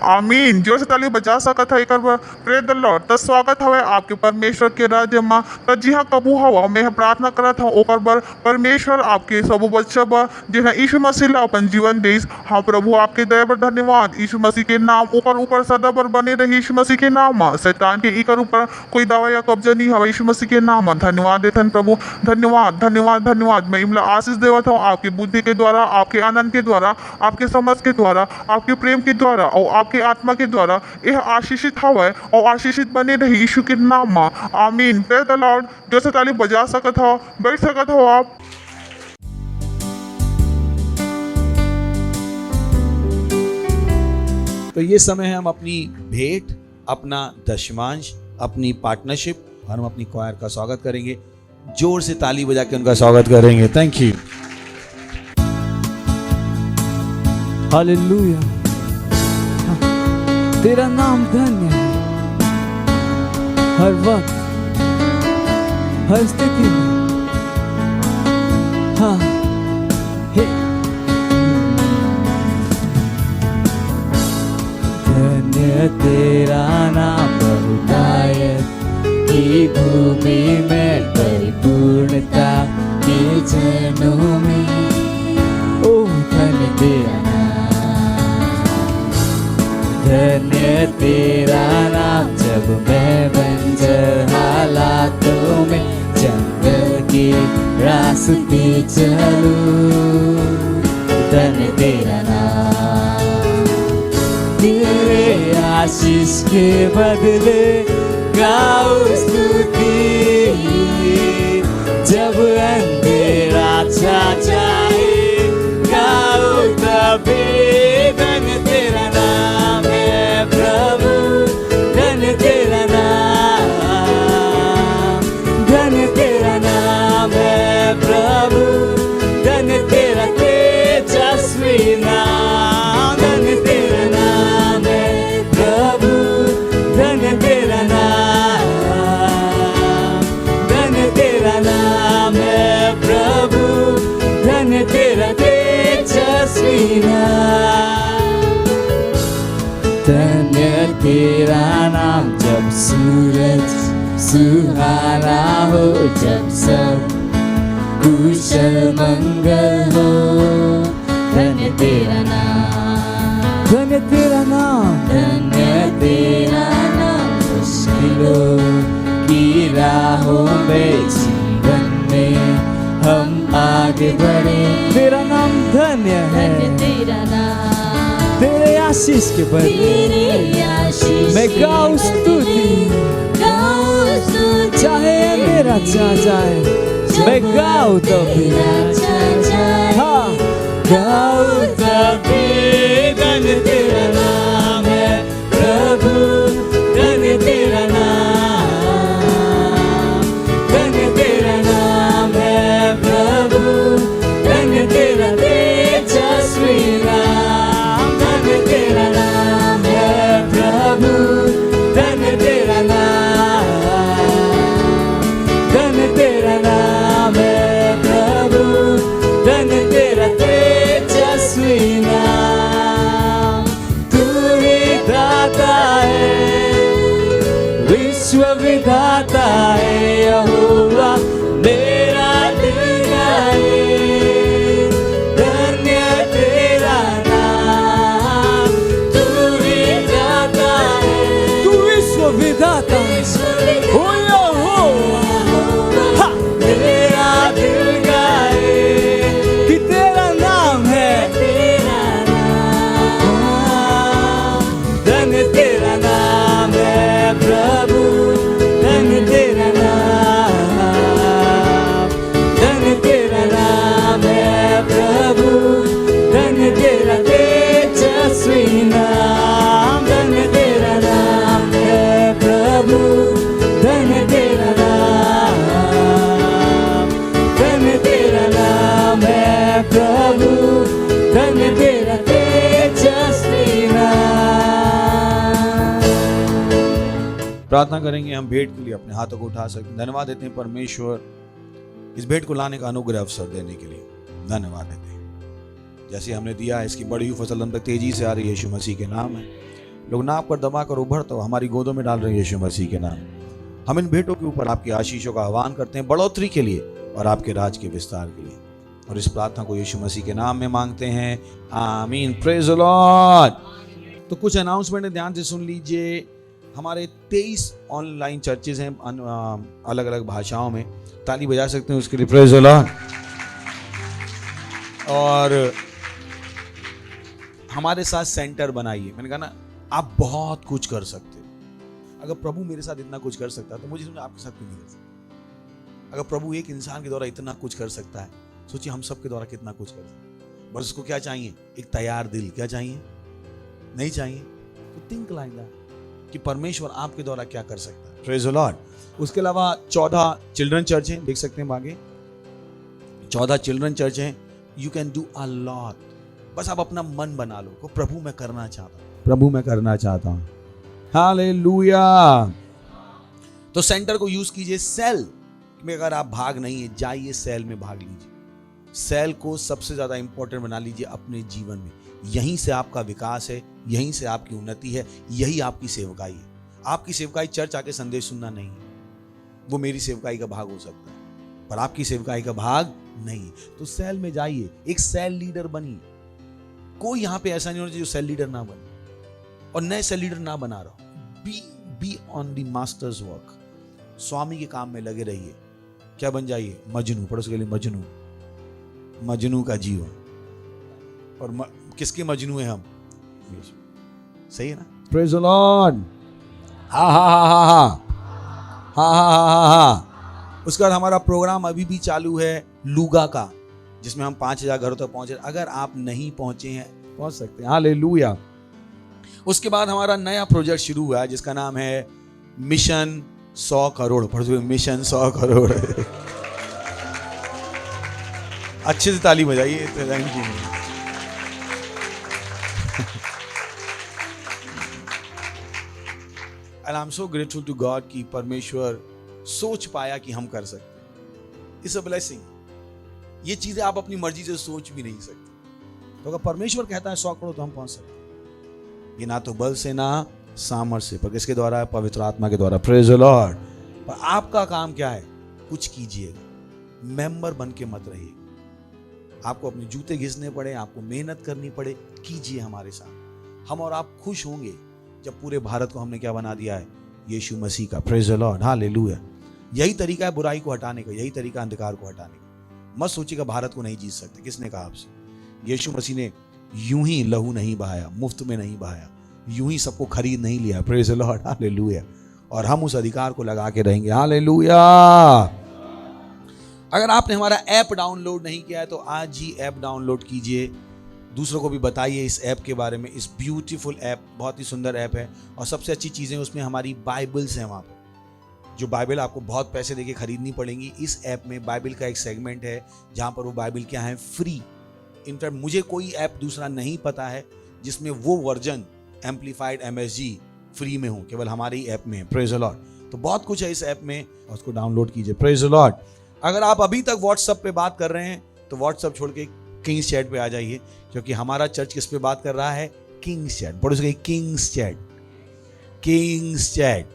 आमीन। जो से ताली बजा सकत है एक बार। Praise the Lord. तो स्वागत हवे आपके परमेश्वर के राज्य में। तो जी हाँ कबू हवा मैं प्रार्थना करत हूँ ओकर बर परमेश्वर आपके सब बच्चा बा जिन्हें यीशु मसीह ला अपन जीवन देस। हाँ प्रभु आपके दया पर धन्यवाद। यीशु मसीह के नाम ओकर ऊपर सदा पर बने रही यीशु मसीह के नाम में। शैतान के इकर ऊपर कोई दावा या कब्जा नहीं हवा यीशु मसीह के नाम में। धन्यवाद देथन प्रभु, धन्यवाद धन्यवाद धन्यवाद। मैं इमला आशीष देवत हूँ आपकी बुद्धि के द्वारा, आपके आनंद के द्वारा, आपके समझ के द्वारा, आपके प्रेम के द्वारा और आपके आत्मा के द्वारा यह आशीषित हवा और आशीषित बने रही यीशु के नाम में, आमीन। Praise the Lord. जो से ताली बजा सकत हो, बैठ सकत हो आप। तो ये समय हम अपनी भेंट, अपना दशमांश, अपनी पार्टनरशिप और हम अपनी क्वायर का स्वागत करेंगे। जोर से ताली बजा के उनका स्वागत करेंगे। Thank you. हालेलुया। तेरा नाम धन्य है, हर वक्त हर स्थिति में। हाँ हे धन्य तेरा नाम बहुतायत की भूमि में, परिपूर्णता के जनों में। ओ धन्य तेरा नाम, धन्य तेरा नाम। जब मैं बंजर हालातों में जंगल के रास्ते चलूं, धन्य तेरा नाम। तेरे आशीष के बदले गाओ स्तुति, जब अंधेरा छा जाए गाओ तभी। धन्य तेरा नाम है प्रभु, धन्य तेरा नाम, धन्य तेरा नाम है प्रभु, धन्य तेरा तेजस्वी नाम। धन्य तेरा नाम है प्रभु, धन्य तेरा नाम, धन्य तेरा नाम है प्रभु, धन्य तेरा तेजस्वी नाम। धन्य तेरा नाम। जब सूरज सुहाना हो, जब सब कुशल मंगल हो, धन्य तेरा नाम, धन्य तेरा नाम, धन्य तेरा नाम। मुश्किलों की राहों में जीवन में हम आगे बढ़े, तेरा नाम धन्य है। तेरा नाम, तेरे आशीष के बदले तेरी आशीष मैं गाऊं स्तुति, चाहे मेरा चा जाए मैं गाऊं तभी। हाँ गाऊं तभी। धन्य तेरा नाम है प्रभु, धन्य तेरा नाम, धन्य तेरा नाम है प्रभु, धन्य तेरा तेजस्वी नाम। धन्य तेरा नाम है प्रभु, धन्य तेरा नाम, धन्य तेरा नाम है प्रार्थना करेंगे हम भेंट के लिए अपने हाथों को उठा सकते हैं। धन्यवाद देते हैं परमेश्वर इस भेंट को लाने का अनुग्रह अवसर देने के लिए धन्यवाद देते हैं। जैसे हमने दिया है इसकी बड़ी हुई फसल हम तक तेजी से आ रही है, यीशु मसीह के नाम है। लोग नाप कर दबा कर उभर तो हमारी गोदों में डाल रहे हैं, यीशु मसीह के नाम। हम इन भेंटों के ऊपर आपकी आशीषों का आह्वान करते हैं बढ़ोतरी के लिए और आपके राज के विस्तार के लिए, और इस प्रार्थना को यीशु मसीह के नाम में मांगते हैं, आमीन। Praise the Lord. तो कुछ अनाउंसमेंट ध्यान से सुन लीजिए। हमारे 23 ऑनलाइन चर्चेज हैं अलग अलग भाषाओं में, ताली बजा सकते हैं उसके लिए, प्रेज द लॉर्ड। और हमारे साथ सेंटर बनाइए। मैंने कहा ना, आप बहुत कुछ कर सकते हो। अगर प्रभु मेरे साथ इतना कुछ कर सकता है तो मुझे समझ आपके साथ क्यों नहीं कर सकता। अगर प्रभु एक इंसान के द्वारा इतना कुछ कर सकता है, सोचिए हम सब के द्वारा कितना कुछ कर सकते हैं। बस उसको क्या चाहिए? एक तैयार दिल। क्या चाहिए? नहीं चाहिए तो थिंक लाइक दैट कि परमेश्वर आपके द्वारा क्या कर सकता है। Praise the Lord. उसके अलावा 14 चिल्ड्रन चर्च हैं, देख सकते हैं आगे 14 चिल्ड्रन चर्च हैं। You can do a lot. बस आप अपना मन बना लो को प्रभु मैं करना चाहता हूं, प्रभु मैं करना चाहता हूं। हालेलुया। तो सेंटर को यूज कीजिए। सेल में अगर आप भाग नहीं है, जाइए सेल में भाग लीजिए। सेल को सबसे ज्यादा इंपॉर्टेंट बना लीजिए अपने जीवन में। यहीं से आपका विकास है, यहीं से आपकी उन्नति है, यही आपकी सेवकाई है। आपकी सेवकाई चर्च आके संदेश सुनना नहीं है, वो मेरी सेवकाई का भाग हो सकता है, पर आपकी सेवकाई का भाग नहीं। तो सेल में जाइए, एक सेल लीडर बनिए। कोई यहां पे ऐसा नहीं होना चाहिए जो सेल लीडर ना बने, और नए सेल लीडर ना बना रहा हो। Be on the master's work. स्वामी के काम में लगे रहिए। क्या बन जाइए? मजनू। पड़ोस के लिए मजनू, मजनू का जीवन। और किसके मजनू है हम? सही है ना? Praise the Lord. हा हा हा हा हा हा हा हा हा। उसके बाद हमारा प्रोग्राम अभी भी चालू है लूगा का, जिसमें हम 5000 घरों तक पहुंचे। अगर आप नहीं पहुंचे हैं, पहुंच सकते हैं। हालेलुया। उसके बाद हमारा नया प्रोजेक्ट शुरू हुआ है जिसका नाम है मिशन 100 करोड़। मिशन 100 करोड़। अच्छे से ताली बजाइए। Thank you. And I'm so grateful to God कि परमेश्वर सोच पाया कि हम कर सकते हैं। It's a blessing। ये चीजें आप अपनी मर्जी से सोच भी नहीं सकते। तो अगर परमेश्वर कहता है 100 करोड़ तो हम पहुंच सकते हैं। ये ना तो बल से ना सामर्थ्य से, पर किसके द्वारा है? पवित्र आत्मा के द्वारा। Praise the Lord. पर आपका काम क्या है? कुछ कीजिएगा। मेंबर बन के मत रहिए। आपको अपने जूते घिसने पड़े, आपको मेहनत करनी पड़े, कीजिए हमारे साथ। हम और आप खुश होंगे जब पूरे भारत को हमने क्या बना दिया है? यीशु मसीह का। Praise the Lord. हालेलुया। यही तरीका है बुराई को हटाने का, यही तरीका अंधकार को हटाने का। मत सोचिएगा भारत को नहीं जीत सकते। किसने कहा आपसे? यीशु मसीह ने यूं ही लहू नहीं बहाया, मुफ्त में नहीं बहाया, यूं ही सबको खरीद नहीं लिया। Praise the Lord. हालेलुया। और हम उस अधिकार को लगा के रहेंगे। हालेलुया। अगर आपने हमारा ऐप डाउनलोड नहीं किया है तो आज ही ऐप डाउनलोड कीजिए। दूसरों को भी बताइए इस ऐप के बारे में। इस ब्यूटीफुल ऐप, बहुत ही सुंदर ऐप है। और सबसे अच्छी चीज़ें उसमें हमारी बाइबल्स हैं। वहाँ पर जो बाइबल आपको बहुत पैसे देके खरीदनी पड़ेंगी, इस ऐप में बाइबल का एक सेगमेंट है जहाँ पर वो बाइबल क्या है? फ्री। इनफैक्ट मुझे कोई ऐप दूसरा नहीं पता है जिसमें वो वर्जन एम्पलीफाइड MSG फ्री में हो, केवल हमारे ही ऐप में है। Praise the Lord. तो बहुत कुछ है इस ऐप में, और उसको डाउनलोड कीजिए। Praise the Lord. अगर आप अभी तक व्हाट्सएप पे बात कर रहे हैं तो व्हाट्सएप छोड़ के किंग्स चैट पे आ जाइए, क्योंकि हमारा चर्च किस पे बात कर रहा है? Kings chat. पढ़ो सके, Kings chat, Kings chat,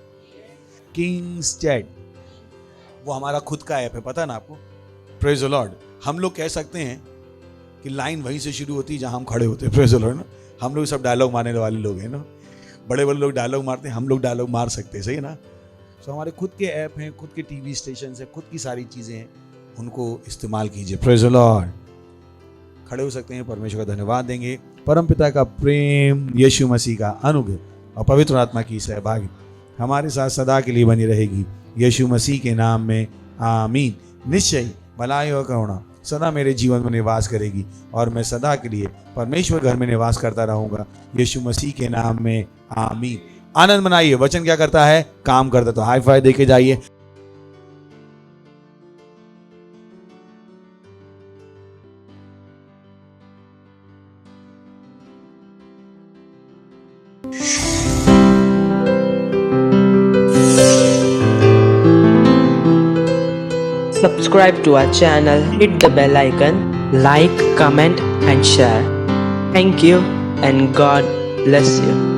Kings chat. वो हमारा खुद का ऐप है, पता है ना आपको? Praise the Lord. हम लोग कह सकते हैं कि लाइन वहीं से शुरू होती है जहां हम खड़े होते हैं। प्रेज द लॉर्ड ना। हम लोग सब डायलॉग मारने वाले लोग हैं ना। बड़े बड़े लोग डायलॉग मारते हैं, हम लोग डायलॉग मार सकते हैं। सही है ना? तो हमारे खुद के ऐप हैं, खुद के टीवी स्टेशन है, खुद की सारी चीजें हैं, उनको इस्तेमाल कीजिए। Praise the Lord. खड़े हो सकते हैं, परमेश्वर का धन्यवाद देंगे। परम पिता का प्रेम, यीशु मसीह का अनुग्रह और पवित्र आत्मा की सहभागी हमारे साथ सदा के लिए बनी रहेगी। यीशु मसीह के नाम में आमीन। निश्चय भलाई और करुणा सदा मेरे जीवन में निवास करेगी और मैं सदा के लिए परमेश्वर घर में निवास करता रहूंगा। यीशु मसीह के नाम में आमीन। आनंद मनाइए। वचन क्या करता है? काम करता है। तो हाई फाई देके जाइए। subscribe to our channel, hit the bell icon, like, comment and share. Thank you and God bless you.